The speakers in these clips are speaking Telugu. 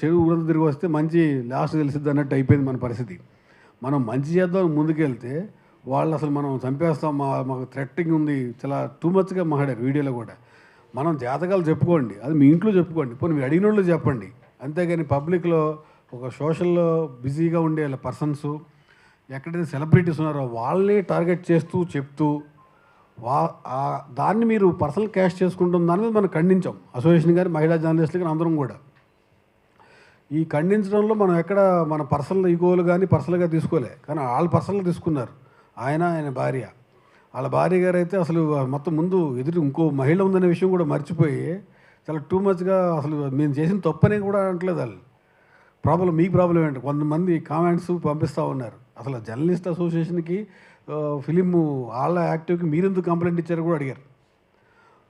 చెడు ఊరంతా తిరిగి వస్తే మంచి లాస్ట్ తెలిసిద్ది అన్నట్టు అయిపోయింది మన పరిస్థితి. మనం మంచి చేద్దాం ముందుకెళ్తే వాళ్ళు అసలు మనం చంపేస్తాం, మాకు థ్రెట్టింగ్ ఉంది, చాలా టూ మచ్గా మాట్లాడారు వీడియోలో కూడా. మనం జాతకాలు చెప్పుకోండి, అది మీ ఇంట్లో చెప్పుకోండి, పోనీ మీరు అడిగిన వాళ్ళు చెప్పండి. అంతేగాని పబ్లిక్లో ఒక సోషల్లో బిజీగా ఉండే పర్సన్స్, ఎక్కడైతే సెలబ్రిటీస్ ఉన్నారో వాళ్ళని టార్గెట్ చేస్తూ చెప్తూ దాన్ని మీరు పర్సనల్ క్యాష్ చేసుకుంటున్న దాని మీద మనం ఖండించాం. అసోసియేషన్ కానీ మహిళా జర్నలిస్టులు కానీ అందరం కూడా ఈ ఖండించడంలో మనం ఎక్కడ మన పర్సనల్ ఈగోలు కానీ పర్సనల్గా తీసుకోలే, కానీ వాళ్ళు పర్సనల్గా తీసుకున్నారు. ఆయన భార్య, వాళ్ళ భార్య గారు అయితే అసలు మొత్తం ముందు ఎదురు ఇంకో మహిళ ఉందనే విషయం కూడా మర్చిపోయి చాలా టూ మచ్గా అసలు మేము చేసిన తప్పనే కూడా అనట్లేదు. వాళ్ళు మీకు ప్రాబ్లం ఏంటి? కొంతమంది కామెంట్స్ పంపిస్తూ ఉన్నారు. అసలు జర్నలిస్ట్ అసోసియేషన్కి ఫిలిం వాళ్ళ యాక్టివ్కి మీరెందుకు కంప్లైంట్ ఇచ్చారు కూడా అడిగారు.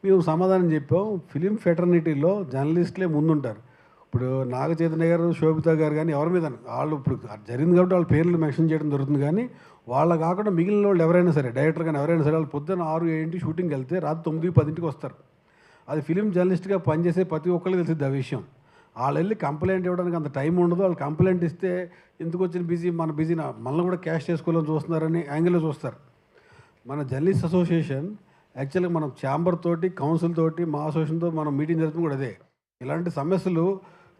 మేము సమాధానం చెప్పాం, ఫిలిం ఫెటర్నిటీలో జర్నలిస్టులే ముందుంటారు. ఇప్పుడు నాగ చైతన్య గారు, శోభిత గారు కానీ ఎవరి మీద వాళ్ళు ఇప్పుడు జరిగింది కాబట్టి వాళ్ళ పేర్లు మెన్షన్ చేయడం జరుగుతుంది. కానీ వాళ్ళ కాకుండా మిగిలిన వాళ్ళు ఎవరైనా సరే, డైరెక్టర్ కానీ ఎవరైనా సరే, వాళ్ళు పొద్దున్న 6-7 షూటింగ్కి వెళ్తే రాత్రి 9-10 వస్తారు. అది ఫిలిం జర్నలిస్ట్గా పనిచేసే ప్రతి ఒక్కరికి తెలిసింది ఆ విషయం. వాళ్ళు వెళ్ళి కంప్లైంట్ ఇవ్వడానికి అంత టైం ఉండదు. వాళ్ళు కంప్లైంట్ ఇస్తే ఎందుకు వచ్చిన బిజీ, మన బిజీ మనల్ని కూడా క్యాష్ చేసుకోవాలని చూస్తున్నారని యాంగిల్లో చూస్తారు. మన జర్నలిస్ట్ అసోసియేషన్ యాక్చువల్గా మనం ఛాంబర్ తోటి, కౌన్సిల్ తోటి, మా అసోసియేషన్తో మనం మీటింగ్ జరుగుతుంది కూడా అదే. ఇలాంటి సమస్యలు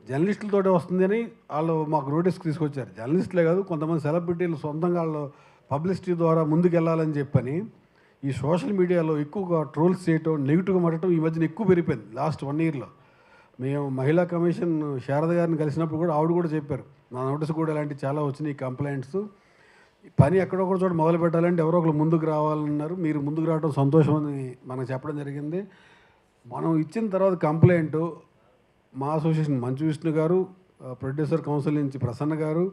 జర్నలిస్టులతోటే వస్తుందని వాళ్ళు మాకు నోటీస్కి తీసుకొచ్చారు. జర్నలిస్టులే కాదు, కొంతమంది సెలబ్రిటీలు సొంతంగా వాళ్ళు పబ్లిసిటీ ద్వారా ముందుకు వెళ్ళాలని చెప్పని ఈ సోషల్ మీడియాలో ఎక్కువగా ట్రోల్స్ చేయటం, నెగిటివ్గా మాట్లాడటం ఈ మధ్యన ఎక్కువ పెరిగిపోయింది లాస్ట్ 1 ఇయర్లో. మేము మహిళా కమిషన్ శారద గారిని కలిసినప్పుడు కూడా ఆవిడ కూడా చెప్పారు, నా నోటీస్ కూడా ఇలాంటివి చాలా వచ్చినాయి కంప్లైంట్స్. పని ఎక్కడొక్కడ చోట మొదలు పెట్టాలంటే ఎవరో ఒకరు ముందుకు రావాలన్నారు. మీరు ముందుకు రావడం సంతోషం అని మనకు చెప్పడం జరిగింది. మనం ఇచ్చిన తర్వాత కంప్లైంట్ మా అసోసియేషన్ మంచు విష్ణు గారు, ప్రొడ్యూసర్ కౌన్సిల్ నుంచి ప్రసన్న గారు,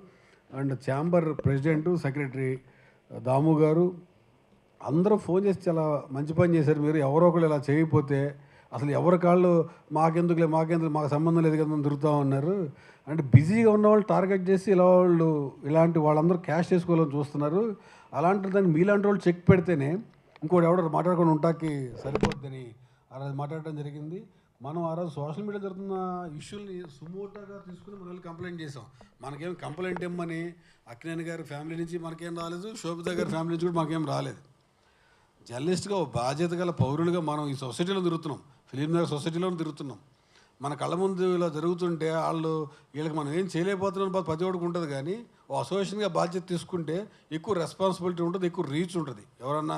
అండ్ ఛాంబర్ ప్రెసిడెంటు, సెక్రటరీ దాము గారు అందరూ ఫోన్ చేసి చాలా మంచి పని చేశారు. మీరు ఎవరో ఒకళ్ళు ఇలా చేయకపోతే అసలు ఎవరి కాళ్ళు మాకెందుకు మాకు సంబంధం లేదు కదా తిరుగుతూ ఉన్నారు. అంటే బిజీగా ఉన్న వాళ్ళు టార్గెట్ చేసి ఇలాంటి వాళ్ళందరూ క్యాష్ చేసుకోవాలని చూస్తున్నారు. అలాంటి దాన్ని మీలాంటి వాళ్ళు చెక్ పెడితేనే ఇంకోటి ఎవడో మాట్లాడుకొని ఉంటాకి సరిపోద్దని ఆ రోజు మాట్లాడడం జరిగింది. మనం ఆ రోజు సోషల్ మీడియా జరుగుతున్న ఇష్యూని సుమోటోగా తీసుకుని మనం కంప్లైంట్ చేసాం. మనకేం కంప్లైంట్ ఇవ్వమని అక్కినేని గారి ఫ్యామిలీ నుంచి మనకేం రాలేదు, శోభిత గారి ఫ్యామిలీ నుంచి కూడా మాకేం రాలేదు. జర్నలిస్ట్గా బాధ్యత గల పౌరులుగా మనం ఈ సొసైటీలో తిరుగుతున్నాం, ఫిలిం నగర్ సొసైటీలో తిరుగుతున్నాం. మన కళ్ళ ముందు ఇలా జరుగుతుంటే వీళ్ళకి మనం ఏం చేయలేకపోతున్నాం ప్రతి ఒక్కడికి ఉంటుంది. కానీ ఓ అసోసియేషన్గా బాధ్యత తీసుకుంటే ఎక్కువ రెస్పాన్సిబిలిటీ ఉంటుంది, ఎక్కువ రీచ్ ఉంటుంది. ఎవరన్నా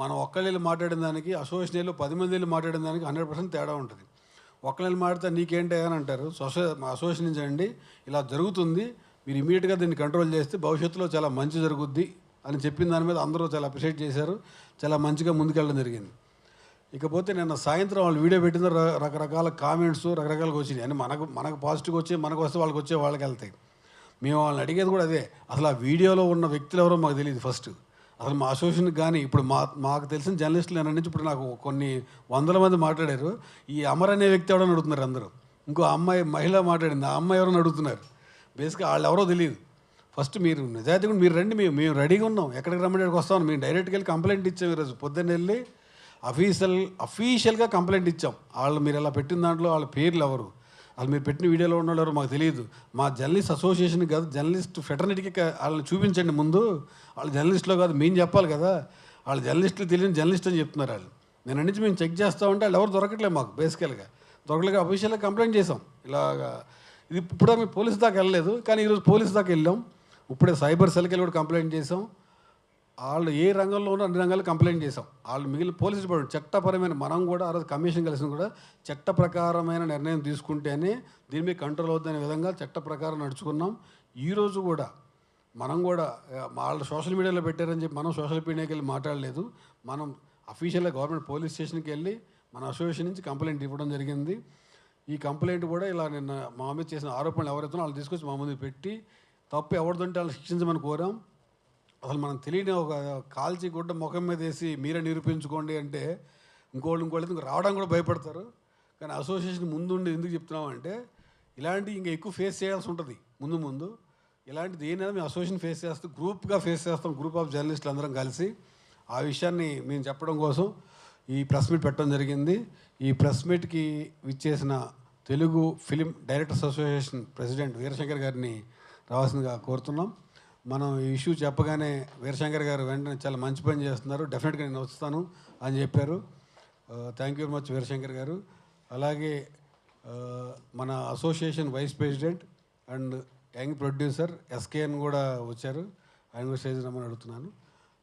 మనం ఒక్కళ్ళు మాట్లాడిన దానికి, అసోసియేషన్లో 10 మంది మాట్లాడిన దానికి 100% తేడా ఉంటుంది. ఒక్కళ్ళు మాట్లాడితే నీకేంటి అని అంటారు. మా అసోసియేషన్ నుంచి అండి ఇలా జరుగుతుంది, మీరు ఇమీడియట్గా దీన్ని కంట్రోల్ చేస్తే భవిష్యత్తులో చాలా మంచి జరుగుద్ది అని చెప్పిన దాని మీద అందరూ చాలా అప్రిషియేట్ చేశారు. చాలా మంచిగా ముందుకెళ్ళడం జరిగింది. ఇకపోతే నిన్న సాయంత్రం వాళ్ళు వీడియో పెట్టిన రకరకాల కామెంట్స్ రకరకాలుగా వచ్చినాయి. అని మనకు పాజిటివ్గా వచ్చి మనకు వస్తే వాళ్ళకి వెళ్తాయి. మేము వాళ్ళని అడిగేది కూడా అదే, అసలు ఆ వీడియోలో ఉన్న వ్యక్తులు ఎవరో మాకు తెలియదు. ఫస్ట్ అసలు మా అసోసియేషన్కి కానీ ఇప్పుడు మాకు తెలిసిన జర్నలిస్టులు నేను నుంచి ఇప్పుడు నాకు కొన్ని 100 మంది మాట్లాడారు. ఈ అమర్ అనే వ్యక్తి ఎవడని అడుగుతున్నారు అందరూ. ఇంకో అమ్మాయి మహిళ మాట్లాడింది, ఆ అమ్మాయి ఎవరని అడుగుతున్నారు. బేసిక్గా వాళ్ళు ఎవరో తెలియదు. ఫస్ట్ మీరు నిజాయితీగా మీరు రండి, మేము రెడీగా ఉన్నాం, ఎక్కడికి రమ్మడానికి వస్తాం. మేము డైరెక్ట్గా వెళ్ళి కంప్లైంట్ ఇచ్చాం. ఈరోజు పొద్దున్న వెళ్ళి అఫీషియల్గా కంప్లైంట్ ఇచ్చాం. మీరు ఇలా పెట్టిన దాంట్లో వాళ్ళ పేర్లు ఎవరు, వాళ్ళు మీరు పెట్టిన వీడియోలో ఉన్న వాళ్ళు ఎవరు మాకు తెలియదు. మా జర్నలిస్ట్ అసోసియేషన్ కాదు, జర్నలిస్ట్ ఫెటర్నిటీకి వాళ్ళని చూపించండి ముందు. వాళ్ళు జర్నలిస్టులో కాదు, మేము చెప్పాలి కదా. వాళ్ళు జర్నలిస్టులు తెలియని జర్నలిస్ట్ అని చెప్తున్నారు వాళ్ళు. నేను నుంచి మేము చెక్ చేస్తామంటే వాళ్ళు ఎవరు దొరకట్లేదు మాకు. బేసికల్గా దొరకలేక అఫీషియల్గా కంప్లైంట్ చేసాం. ఇలాగా ఇది ఇప్పుడు మేము పోలీస్ దాకా వెళ్ళలేదు, కానీ ఈరోజు పోలీస్ దాకా వెళ్ళాం. ఇప్పుడే సైబర్ సెల్కి కూడా కంప్లైంట్ చేసాం. వాళ్ళు ఏ రంగంలో ఉన్న అన్ని రంగాలు కంప్లైంట్ చేసాం. వాళ్ళు మిగిలిన పోలీసు డిపార్ట్మెంట్ చట్టపరమైన, మనం కూడా ఆ రోజు కమిషన్ కలిసిన కూడా చట్ట ప్రకారమైన నిర్ణయం తీసుకుంటేనే దీని మీద కంట్రోల్ అవుతుందనే విధంగా చట్ట ప్రకారం నడుచుకున్నాం. ఈరోజు కూడా మనం కూడా వాళ్ళు సోషల్ మీడియాలో పెట్టారని చెప్పి మనం సోషల్ మీడియాకి వెళ్ళి మాట్లాడలేదు. మనం అఫీషియల్గా గవర్నమెంట్ పోలీస్ స్టేషన్కి వెళ్ళి మన అసోసియేషన్ నుంచి కంప్లైంట్ ఇవ్వడం జరిగింది. ఈ కంప్లైంట్ కూడా ఇలా నిన్న మా మీద చేసిన ఆరోపణలు ఎవరైతే వాళ్ళు తీసుకొచ్చి మా ముందు పెట్టి తప్పు ఎవరిదంటే వాళ్ళు శిక్షించమని కోరాం. అసలు మనం తెలియని ఒక కాల్చి గుడ్డ ముఖం మీద వేసి మీరే నిరూపించుకోండి అంటే ఇంకోళ్ళు రావడానికి కూడా భయపడతారు. కానీ అసోసియేషన్ ముందుండి ఎందుకు చెప్తున్నామంటే ఇలాంటి ఇంకా ఎక్కువ ఫేస్ చేయాల్సి ఉంటుంది ముందు. ఇలాంటిది ఏదైనా మేము అసోసియేషన్ ఫేస్ చేస్తాం, గ్రూప్గా ఫేస్ చేస్తాం, గ్రూప్ ఆఫ్ జర్నలిస్టులు అందరం కలిసి. ఆ విషయాన్ని మేము చెప్పడం కోసం ఈ ప్రెస్ మీట్ పెట్టడం జరిగింది. ఈ ప్రెస్ మీట్కి విచ్చేసిన Telugu film directors association president Veerashankar గారిని రావాల్సిందిగా కోరుతున్నాం. మనం ఈ ఇష్యూ చెప్పగానే వీరశంకర్ గారు వెంటనే చాలా మంచి పని చేస్తున్నారు, డెఫినెట్గా నేను వస్తాను అని చెప్పారు. Thank you very much Veerashankar గారు. అలాగే మన association vice president and young producer SKN కూడా వచ్చారు, ఆయన కూడా స్టేజ్ రమ్మని అడుగుతున్నాను.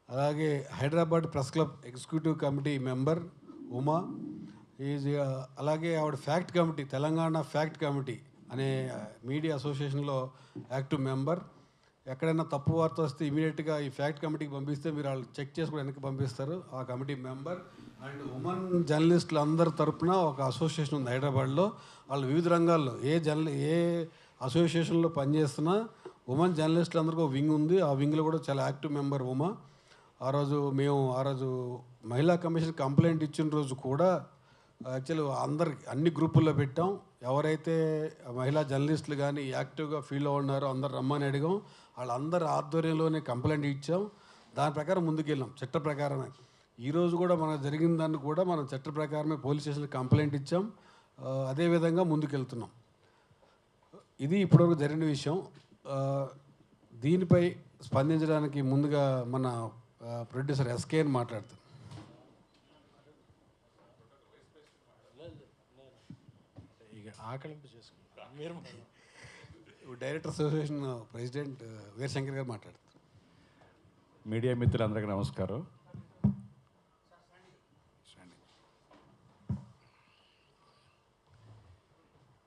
అలాగే Hyderabad press club executive committee member Uma ఈజ్, అలాగే ఆవిడ fact committee, Telangana fact committee అనే మీడియా అసోసియేషన్లో యాక్టివ్ మెంబర్. ఎక్కడైనా తప్పు వార్త వస్తే ఇమీడియట్గా ఈ ఫ్యాక్ట్ కమిటీకి పంపిస్తే మీరు వాళ్ళు చెక్ చేసి కూడా వెనక్కి పంపిస్తారు, ఆ కమిటీ మెంబర్. అండ్ ఉమెన్ జర్నలిస్టులు అందరి తరపున ఒక అసోసియేషన్ ఉంది హైదరాబాద్లో. వాళ్ళు వివిధ రంగాల్లో ఏ అసోసియేషన్లో పనిచేస్తున్నా ఉమెన్ జర్నలిస్టులు అందరికీ ఒక వింగ్ ఉంది, ఆ వింగ్లో కూడా చాలా యాక్టివ్ మెంబర్ ఉమా. ఆ రోజు మహిళా కమిషన్ కంప్లైంట్ ఇచ్చిన రోజు కూడా యాక్చువల్లీ అన్ని గ్రూపుల్లో పెట్టాం. ఎవరైతే మహిళా జర్నలిస్టులు కానీ యాక్టివ్గా ఫీల్ ఉన్నారో అందరు రమ్మని అడిగాం. వాళ్ళందరి ఆధ్వర్యంలోనే కంప్లైంట్ ఇచ్చాం, దాని ప్రకారం ముందుకెళ్ళాం చట్ట ప్రకారమే. ఈరోజు కూడా మనకు జరిగిన దాన్ని కూడా మనం చట్ట ప్రకారమే పోలీస్ స్టేషన్కి కంప్లైంట్ ఇచ్చాం, అదేవిధంగా ముందుకెళ్తున్నాం. ఇది ఇప్పటివరకు జరిగిన విషయం. దీనిపై స్పందించడానికి ముందుగా మన ప్రొడ్యూసర్ ఎస్కేఎన్ మాట్లాడుతారు. ఆకలింపు చేసుకుంటారు మీరు. డైరెక్టర్ అసోసియేషన్ ప్రెసిడెంట్ వీరశంకర్ గారు మాట్లాడుతారు. మీడియా మిత్రులందరికీ నమస్కారం.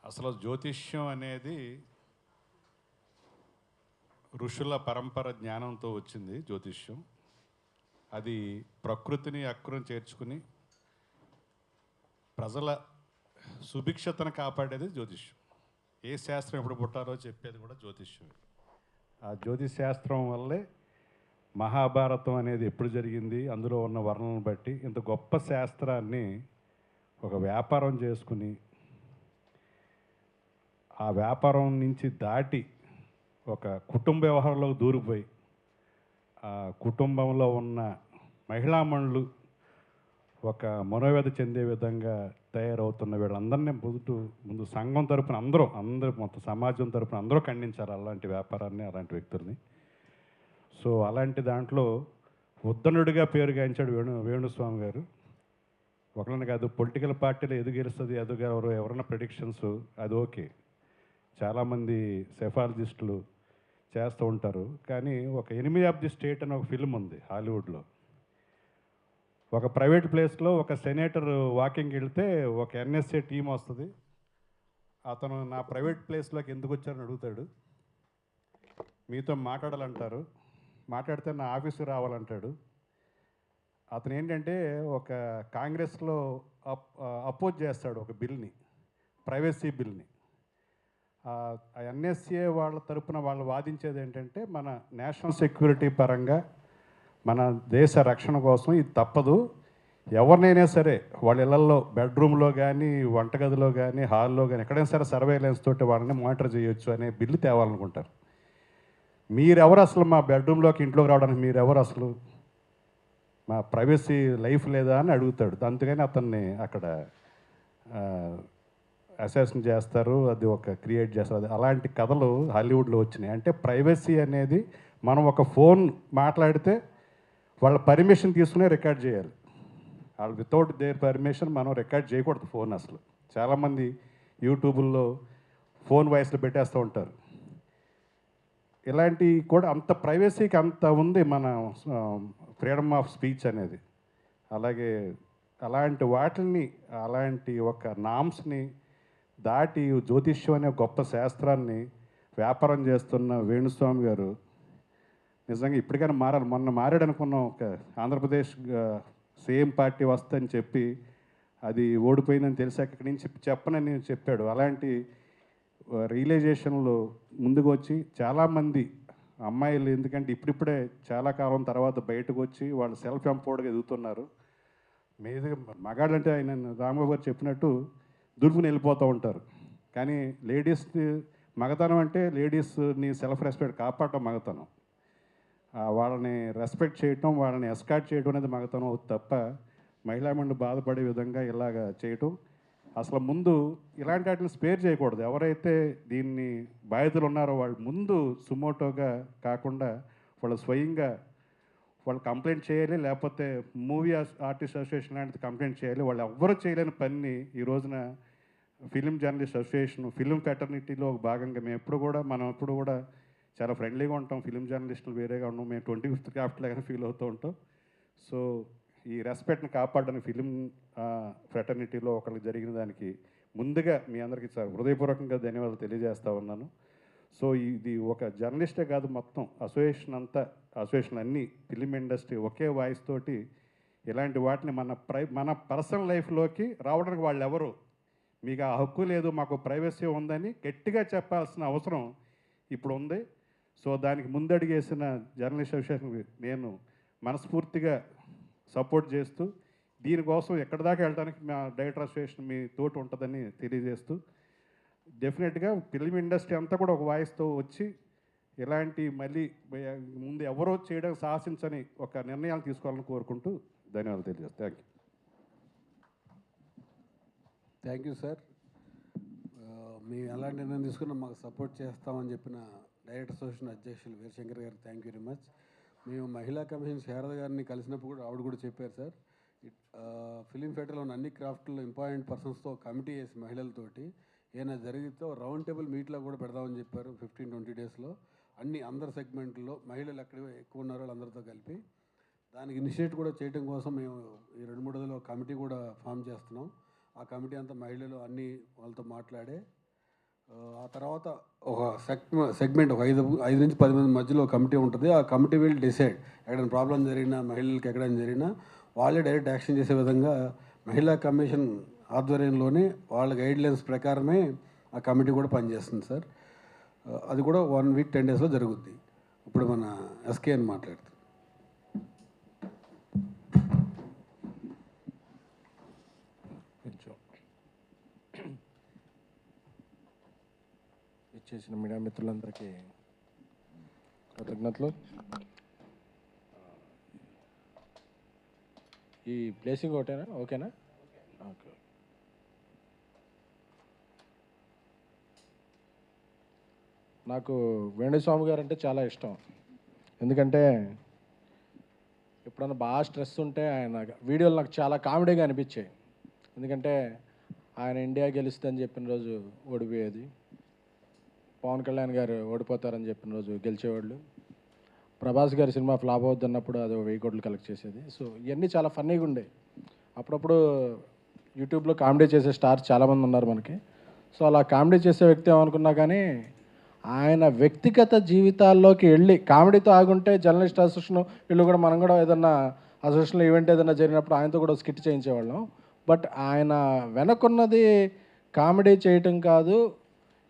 అసలు జ్యోతిష్యం అనేది ఋషుల పరంపర జ్ఞానంతో వచ్చింది. జ్యోతిష్యం అది ప్రకృతిని అక్కురం చేర్చుకుని ప్రజల సుభిక్షతను కాపాడేది జ్యోతిష్యం. ఏ శాస్త్రం ఎప్పుడు పుట్టారో చెప్పేది కూడా జ్యోతిష్యం. ఆ జ్యోతిష్ శాస్త్రం వల్లే మహాభారతం అనేది ఎప్పుడు జరిగింది, అందులో ఉన్న వర్ణనను బట్టి ఇంత గొప్ప శాస్త్రాన్ని ఒక వ్యాపారం చేసుకుని ఆ వ్యాపారం నుంచి దాటి ఒక కుటుంబ వ్యవహారంలోకి దూరిపోయి ఆ కుటుంబంలో ఉన్న మహిళామణులు ఒక మనోవేద చెందే విధంగా తయారవుతున్న వీళ్ళందరినీ ముందు సంఘం తరపున అందరూ మొత్తం సమాజం తరపున అందరూ ఖండించారు అలాంటి వ్యాపారాన్ని, అలాంటి వ్యక్తుల్ని. సో అలాంటి దాంట్లో ఉద్దనుడిగా పేరు గాంచాడు వేణుస్వామి గారు. ఒకరిని కాదు, పొలిటికల్ పార్టీలో ఎదు గెలుస్తుంది ఎవరైనా ప్రెడిక్షన్స్ అది ఓకే, చాలామంది సెఫాలజిస్టులు చేస్తూ ఉంటారు. కానీ ఒక ఎనిమీ ఆఫ్ ది స్టేట్ అని ఒక ఫిల్మ్ ఉంది హాలీవుడ్లో. ఒక ప్రైవేట్ ప్లేస్లో ఒక సెనేటర్ వాకింగ్కి వెళ్తే ఒక ఎన్ఎస్ఏ టీం వస్తుంది. అతను నా ప్రైవేట్ ప్లేస్లోకి ఎందుకు వచ్చారని అడుగుతాడు. మీతో మాట్లాడాలంటారు, మాట్లాడితే నా ఆఫీస్కి రావాలంటాడు. అతను ఏంటంటే ఒక కాంగ్రెస్లో అపోజ్ చేస్తాడు ఒక బిల్ని, ప్రైవసీ బిల్ని. ఆ ఎన్ఎస్ఏ వాళ్ళ తరపున వాళ్ళు వాదించేది ఏంటంటే మన నేషనల్ సెక్యూరిటీ పరంగా మన దేశ రక్షణ కోసం ఇది తప్పదు, ఎవరినైనా సరే వాళ్ళ ఇళ్లలో బెడ్రూమ్లో కానీ వంటగదిలో కానీ హాల్లో కానీ ఎక్కడైనా సరే సర్వేలెన్స్ తోటి వాళ్ళని మానిటర్ చేయొచ్చు అనే బిల్లు తేవాలనుకుంటారు. మీరెవరు అసలు మా బెడ్రూమ్లోకి ఇంట్లోకి రావడానికి, మీరెవరు అసలు, మా ప్రైవసీ లైఫ్ లేదా అని అడుగుతాడు. అందుకని అతన్ని అక్కడ అసెషన్ చేస్తారు, అది ఒక క్రియేట్ చేస్తారు. అలాంటి కథలు హాలీవుడ్లో వచ్చినాయి. అంటే ప్రైవసీ అనేది మనం ఒక ఫోన్ మాట్లాడితే వాళ్ళ పర్మిషన్ తీసుకునే రికార్డ్ చేయాలి. వాళ్ళు వితౌట్ దేర్ పర్మిషన్ మనం రికార్డ్ చేయకూడదు ఫోన్ అసలు. చాలామంది యూట్యూబుల్లో ఫోన్ వాయిస్లో పెట్టేస్తూ ఉంటారు. ఇలాంటి కూడా అంత ప్రైవసీకి అంత ఉంది మన ఫ్రీడమ్ ఆఫ్ స్పీచ్ అనేది. అలాగే అలాంటి వాటిని, అలాంటి ఒక నామ్స్ని దాటి జ్యోతిష్యం అనే గొప్ప శాస్త్రాన్ని వ్యాపారం చేస్తున్న వేణుస్వామి గారు నిజంగా ఇప్పటికైనా మారాలి. మొన్న మారాడు అనుకున్నాం, ఒక ఆంధ్రప్రదేశ్ సేమ్ పార్టీ వస్తుందని చెప్పి అది ఓడిపోయిందని తెలిసాక ఇక్కడి నుంచి చెప్పనని చెప్పాడు. అలాంటి రియలైజేషన్లో ముందుకు వచ్చి చాలామంది అమ్మాయిలు, ఎందుకంటే ఇప్పుడిప్పుడే చాలా కాలం తర్వాత బయటకు వచ్చి వాళ్ళు సెల్ఫ్ ఎంపవర్డ్గా ఎదుగుతున్నారు. మీద మగాళ్ళంటే ఆయన రాంబాబు గారు చెప్పినట్టు దుర్పుని వెళ్ళిపోతూ ఉంటారు. కానీ లేడీస్ మగతనం అంటే లేడీస్ని సెల్ఫ్ రెస్పెక్ట్ కాపాడటం మగతనం. వాళ్ళని రెస్పెక్ట్ చేయటం, వాళ్ళని ఎస్కార్ట్ చేయడం అనేది మగతనం అవుతుంది తప్ప మహిళామణులు బాధపడే విధంగా ఇలాగ చేయటం అసలు ముందు ఇలాంటి వాటిని స్పేర్ చేయకూడదు. ఎవరైతే దీన్ని బాధితులు ఉన్నారో వాళ్ళు ముందు సుమోటోగా కాకుండా వాళ్ళు స్వయంగా వాళ్ళు కంప్లైంట్ చేయాలి, లేకపోతే మూవీ ఆర్టిస్ట్ అసోసియేషన్ లాంటిది కంప్లైంట్ చేయాలి. వాళ్ళు ఎవ్వరూ చేయలేని పనిని ఈ రోజున ఫిలిం జర్నలిస్ట్ అసోసియేషన్, ఫిలిం ఫ్రెటర్నిటీలో ఒక భాగంగా మనం ఎప్పుడు కూడా చాలా ఫ్రెండ్లీగా ఉంటాం. ఫిలిం జర్నలిస్టులు వేరేగా ఉన్నాం. మేము 25th క్రాఫ్ట్ లాగానే ఫీల్ అవుతూ ఉంటాం. సో ఈ రెస్పెక్ట్ని కాపాడడానికి ఫిలిం ఫ్రెటర్నిటీలో ఒకరికి జరిగిన దానికి ముందుగా మీ అందరికీ హృదయపూర్వకంగా ధన్యవాదాలు తెలియజేస్తా ఉన్నాను. సో ఇది ఒక జర్నలిస్టే కాదు, మొత్తం అసోసియేషన్ అన్నీ ఫిలిం ఇండస్ట్రీ ఒకే వాయిస్ తోటి ఇలాంటి వాటిని మన పర్సనల్ లైఫ్లోకి రావడానికి వాళ్ళు ఎవరు, మీకు ఆ హక్కు లేదు, మాకు ప్రైవసీ ఉందని గట్టిగా చెప్పాల్సిన అవసరం ఇప్పుడు ఉంది. సో దానికి ముందడిగేసిన జర్నలిస్ట్ అసోసియేషన్కి నేను మనస్ఫూర్తిగా సపోర్ట్ చేస్తూ దీనికోసం ఎక్కడి దాకా వెళ్ళడానికి మా డైరెక్టర్ అసోసియేషన్ మీ తోటి ఉంటుందని తెలియజేస్తూ, డెఫినెట్గా ఫిల్మ్ ఇండస్ట్రీ అంతా కూడా ఒక వాయిస్తో వచ్చి ఇలాంటి మళ్ళీ ముందు ఎవరో చేయడానికి సాహసించని ఒక నిర్ణయాలు తీసుకోవాలని కోరుకుంటూ ధన్యవాదాలు తెలియజేస్తాను. Thank you sir. మేము ఎలాంటి నిర్ణయం తీసుకున్నా మాకు సపోర్ట్ చేస్తామని చెప్పిన డైరెక్టర్ అసోసియేషన్ అధ్యక్షులు వీరశంకర్ గారు థ్యాంక్ యూ వెరీ మచ్. మేము మహిళా కమిషన్ శారద గారిని కలిసినప్పుడు కూడా ఆవిడ కూడా చెప్పారు సార్, ఫిలిం ఫెడరల్లో ఉన్న అన్ని క్రాఫ్ట్లో ఇంపార్టెంట్ పర్సన్స్తో కమిటీ వేసి మహిళలతోటి ఏమైనా జరిగితే రౌండ్ టేబుల్ మీట్లో కూడా పెడదామని చెప్పారు. 15-20 డేస్లో అందరు సెగ్మెంట్లో మహిళలు ఎక్కడ ఎక్కువ ఉన్నారో వాళ్ళందరితో కలిపి దానికి ఇనిషియేట్ కూడా చేయడం కోసం మేము ఈ 2-3 రోజుల్లో కమిటీ కూడా ఫామ్ చేస్తున్నాం. ఆ కమిటీ అంతా మహిళలు అన్నీ వాళ్ళతో మాట్లాడే ఆ తర్వాత ఒక సెగ్మెంట్ ఒక 5 నుంచి 10 మంది మధ్యలో కమిటీ ఉంటుంది. ఆ కమిటీ విల్ డిసైడ్ ఎక్కడైనా ప్రాబ్లం జరిగినా మహిళలకు ఎక్కడైనా జరిగినా వాళ్ళే డైరెక్ట్ యాక్షన్ చేసే విధంగా మహిళా కమిషన్ ఆధ్వర్యంలోనే వాళ్ళ గైడ్లైన్స్ ప్రకారమే ఆ కమిటీ కూడా పనిచేస్తుంది సార్. అది కూడా 1 వీక్ 10 డేస్లో జరుగుద్ది. ఇప్పుడు మన ఎస్కే అని మాట్లాడుతుంది. ఇచ్చేసిన మీడియా మిత్రులందరికీ కృతజ్ఞతలు. ఈ ప్లేసింగ్ ఒకటేనా? ఓకేనా? ఓకే. నాకు వేణుస్వామి గారు అంటే చాలా ఇష్టం. ఎందుకంటే ఎప్పుడన్నా బాగా స్ట్రెస్ ఉంటే ఆయన వీడియోలు నాకు చాలా కామెడీగా అనిపించాయి. ఎందుకంటే ఆయన ఇండియా గెలుస్తుందని చెప్పిన రోజు ఓడిపోయేది, పవన్ కళ్యాణ్ గారు ఓడిపోతారని చెప్పిన రోజు గెలిచేవాళ్ళు, ప్రభాస్ గారి సినిమా ఫ్లాప్ అవుతున్నప్పుడు అది 1000 కోట్లు కలెక్ట్ చేసేది. సో ఇవన్నీ చాలా ఫన్నీగా ఉండే. అప్పుడప్పుడు యూట్యూబ్లో కామెడీ చేసే స్టార్స్ చాలామంది ఉన్నారు మనకి. సో అలా కామెడీ చేసే వ్యక్తి ఏమనుకున్నా కానీ ఆయన వ్యక్తిగత జీవితాల్లోకి వెళ్ళి కామెడీతో ఆగుంటే జర్నలిస్ట్ అసోసియేషన్ వీళ్ళు కూడా మనం కూడా ఏదన్నా అసోసియేషన్లో ఈవెంట్ ఏదైనా జరిగినప్పుడు ఆయనతో కూడా స్కిట్ చేయించేవాళ్ళం. బట్ ఆయన వెనకున్నది కామెడీ చేయటం కాదు,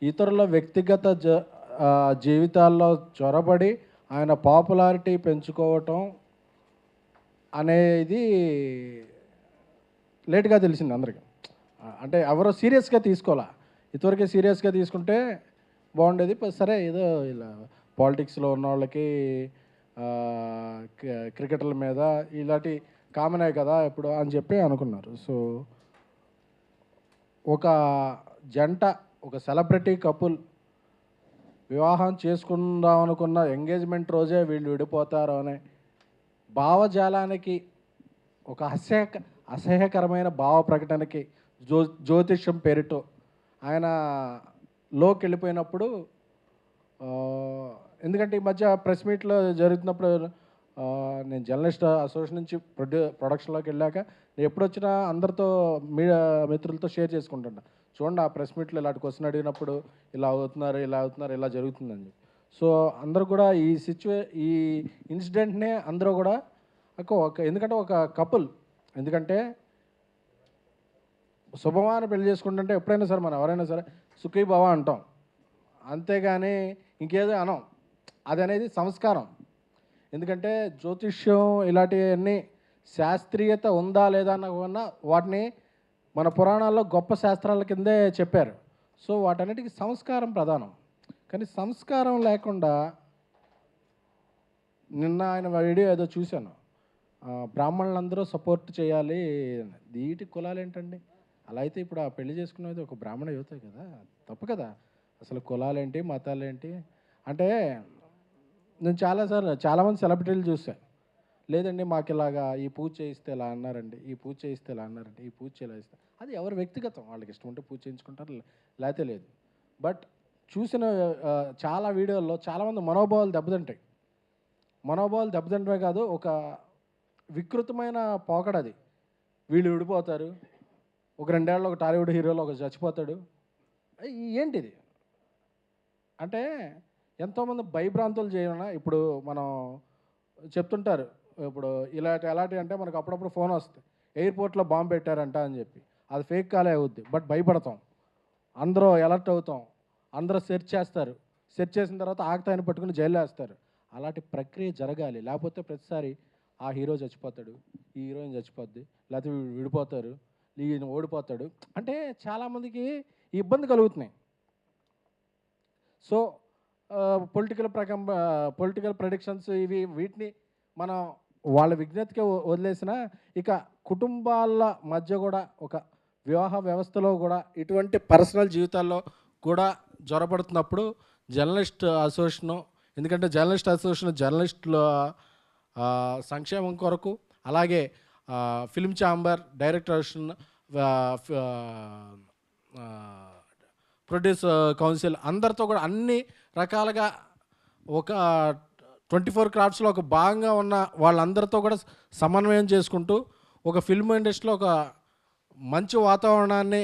ఇతరుల వ్యక్తిగత జీవితాల్లో చొరబడి ఆయన పాపులారిటీ పెంచుకోవటం అనేది లేట్గా తెలిసింది అందరికీ. అంటే ఎవరో సీరియస్గా తీసుకోవాలా, ఇంతవరకే సీరియస్గా తీసుకుంటే బాగుండేది. సరే ఏదో ఇలా పాలిటిక్స్లో ఉన్న వాళ్ళకి క్రికెటర్ల మీద ఇలాంటి కామనే కదా ఇప్పుడు అని చెప్పి అనుకున్నారు. సో ఒక జంట, ఒక సెలబ్రిటీ కపుల్ వివాహం చేసుకుందాం అనుకున్న ఎంగేజ్మెంట్ రోజే వీళ్ళు విడిపోతారు అనే భావజాలానికి, ఒక అసహ్యకరమైన భావ ప్రకటనకి జ్యోతిష్యం పేరుతో ఆయన లోకి వెళ్ళిపోయినప్పుడు, ఎందుకంటే ఈ మధ్య ప్రెస్ మీట్లో జరుగుతున్నప్పుడు నేను జర్నలిస్ట్ అసోసియేషన్ నుంచి ప్రొడక్షన్లోకి వెళ్ళాక నేను ఎప్పుడొచ్చినా అందరితో మీడియా మిత్రులతో షేర్ చేసుకుంటున్నా, చూడండి ఆ ప్రెస్ మీట్లో ఇలాంటి క్వశ్చన్ అడిగినప్పుడు ఇలా అవుతున్నారు ఇలా జరుగుతుందని చెప్పి. సో అందరూ కూడా ఈ ఇన్సిడెంట్నే అందరూ కూడా ఎందుకంటే ఒక కపుల్, ఎందుకంటే శుభమాన పెళ్లి చేసుకుంటుంటే ఎప్పుడైనా సరే మనం ఎవరైనా సరే సుఖీ భవ అంటాం, అంతేగాని ఇంకేదో అనం. అది అనేది సంస్కారం. ఎందుకంటే జ్యోతిష్యం ఇలాంటివన్నీ శాస్త్రీయత ఉందా లేదా అన్న వాటిని మన పురాణాల్లో గొప్ప శాస్త్రాల కిందే చెప్పారు. సో వాటన్నిటికీ సంస్కారం ప్రధానం. కానీ సంస్కారం లేకుండా నిన్న ఆయన వీడియో ఏదో చూశాను, బ్రాహ్మణులందరూ సపోర్ట్ చేయాలి, వీటి కులాలు ఏంటండి, అలా అయితే ఇప్పుడు ఆ పెళ్లి చేసుకునేది ఒక బ్రాహ్మణ యువతే కదా, తప్పు కదా. అసలు కులాలేంటి మతాలేంటి అంటే, నేను చాలామంది సెలబ్రిటీలు చూసాను. లేదండి మాకు ఇలాగా ఈ పూజ చేయిస్తే ఇలా అన్నారండి, ఈ పూజ చేయిస్తే ఇలా అన్నారండి, ఈ పూజ ఇలా ఇస్తే అది ఎవరి వ్యక్తిగతం, వాళ్ళకి ఇష్టం ఉంటే పూజ చేయించుకుంటారు, లేకపోతే లేదు. బట్ చూసిన చాలా వీడియోల్లో చాలామంది మనోభావాలు దెబ్బతింటాయి. మనోభావాలు దెబ్బతింటమే కాదు, ఒక వికృతమైన పోకడది. వీళ్ళు విడిపోతారు, ఒక 2 ఏళ్ళలో ఒక టాలీవుడ్ హీరోలో ఒక చచ్చిపోతాడు. ఏంటిది అంటే ఎంతోమంది భయభ్రాంతులు చేయన. ఇప్పుడు మనం చెప్తుంటారు, ఇప్పుడు ఎలాంటి అంటే మనకు అప్పుడప్పుడు ఫోన్ వస్తుంది, ఎయిర్పోర్ట్లో బాంబు పెట్టారంట అని చెప్పి. అది ఫేక్ కాలే అవుద్ది, బట్ భయపడతాం, అందరూ అలర్ట్ అవుతాం, అందరూ సెర్చ్ చేస్తారు. సెర్చ్ చేసిన తర్వాత ఆగతాయని పట్టుకుని జైల్లో వేస్తారు. అలాంటి ప్రక్రియ జరగాలి. లేకపోతే ప్రతిసారి ఆ హీరో చచ్చిపోతాడు, ఈ హీరోయిన్ చచ్చిపోద్ది, లేకపోతే వీడు విడిపోతారు, ఈయన ఓడిపోతాడు అంటే చాలామందికి ఈ ఇబ్బంది కలుగుతున్నాయి. సో పొలిటికల్ ప్రెడిక్షన్స్ వీటిని మనం వాళ్ళ విజ్ఞతకి వదిలేసిన, ఇక కుటుంబాల మధ్య కూడా ఒక వివాహ వ్యవస్థలో కూడా ఇటువంటి పర్సనల్ జీవితాల్లో కూడా జ్వరపడుతున్నప్పుడు జర్నలిస్ట్ అసోసియేషను, ఎందుకంటే జర్నలిస్ట్ అసోసియేషన్ జర్నలిస్టుల సంక్షేమం కొరకు, అలాగే film chamber, director association, produce council అందరితో కూడా అన్ని రకాలుగా ఒక 24 క్రాఫ్ట్స్లో ఒక భాగంగా ఉన్న వాళ్ళందరితో కూడా సమన్వయం చేసుకుంటూ ఒక ఫిల్మ్ ఇండస్ట్రీలో ఒక మంచి వాతావరణాన్ని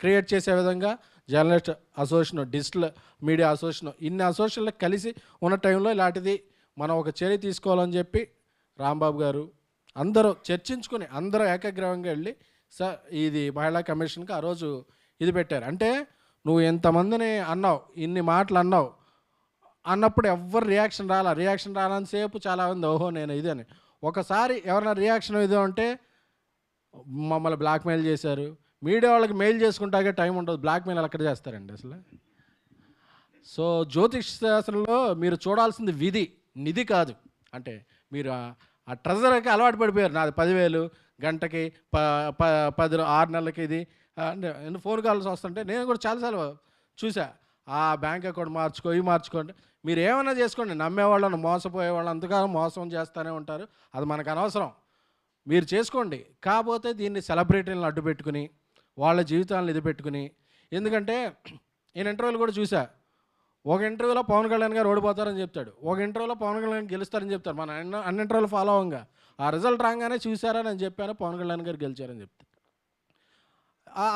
క్రియేట్ చేసే విధంగా journalist association, digital media association, ఇన్ని అసోసియేషన్లు కలిసి ఉన్న టైంలో ఇలాంటిది మనం ఒక చర్య తీసుకోవాలని చెప్పి రాంబాబు గారు అందరూ చర్చించుకుని అందరూ ఏకగ్రీవంగా వెళ్ళి సార్ ఇది మహిళా కమిషన్కి ఆ రోజు ఇది పెట్టారు. అంటే నువ్వు ఎంతమందిని అన్నావు, ఇన్ని మాటలు అన్నప్పుడు ఎవ్వరు రియాక్షన్ రాలని సేపు చాలా ఉంది, ఓహో నేను ఇది అని. ఒకసారి ఎవరైనా రియాక్షన్ ఇది అంటే మమ్మల్ని బ్లాక్మెయిల్ చేశారు, మీడియా వాళ్ళకి మెయిల్ చేసుకుంటాకే టైం ఉండదు, బ్లాక్మెయిల్ ఎక్కడ చేస్తారండి అసలు. సో జ్యోతిష్ శాస్త్రంలో మీరు చూడాల్సింది విధి, నిధి కాదు. అంటే మీరు ఆ ట్రెజర్కి అలవాటు పడిపోయారు. నాది 10,000 గంటకి 6 నెలలకి ఇది అంటే ఫోన్ కాల్స్ వస్తుంటే నేను కూడా చాలాసార్లు చూసా, ఆ బ్యాంక్ అకౌంట్ మార్చుకోండి, మీరు ఏమైనా చేసుకోండి, నమ్మేవాళ్ళని మోసపోయే వాళ్ళు అంతకాలం మోసం చేస్తూనే ఉంటారు, అది మనకు అనవసరం, మీరు చేసుకోండి. కాకపోతే దీన్ని సెలబ్రిటీలను అడ్డు పెట్టుకుని వాళ్ళ జీవితాలను ఇది పెట్టుకుని, ఎందుకంటే నేను ఇంటర్వ్యూలు కూడా చూసా, ఒక ఇంటర్వ్యూలో పవన్ కళ్యాణ్ గారు ఓడిపోతారని చెప్తాడు, ఒక ఇంటర్వ్యూలో పవన్ కళ్యాణ్ గెలుస్తారని చెప్తారు. మన అన్ని ఇంటర్వ్యూలు ఫాలో అవ్వంగా ఆ రిజల్ట్ రాగానే చూసారా నేను చెప్పాను పవన్ కళ్యాణ్ గారు గెలిచారని చెప్తారు.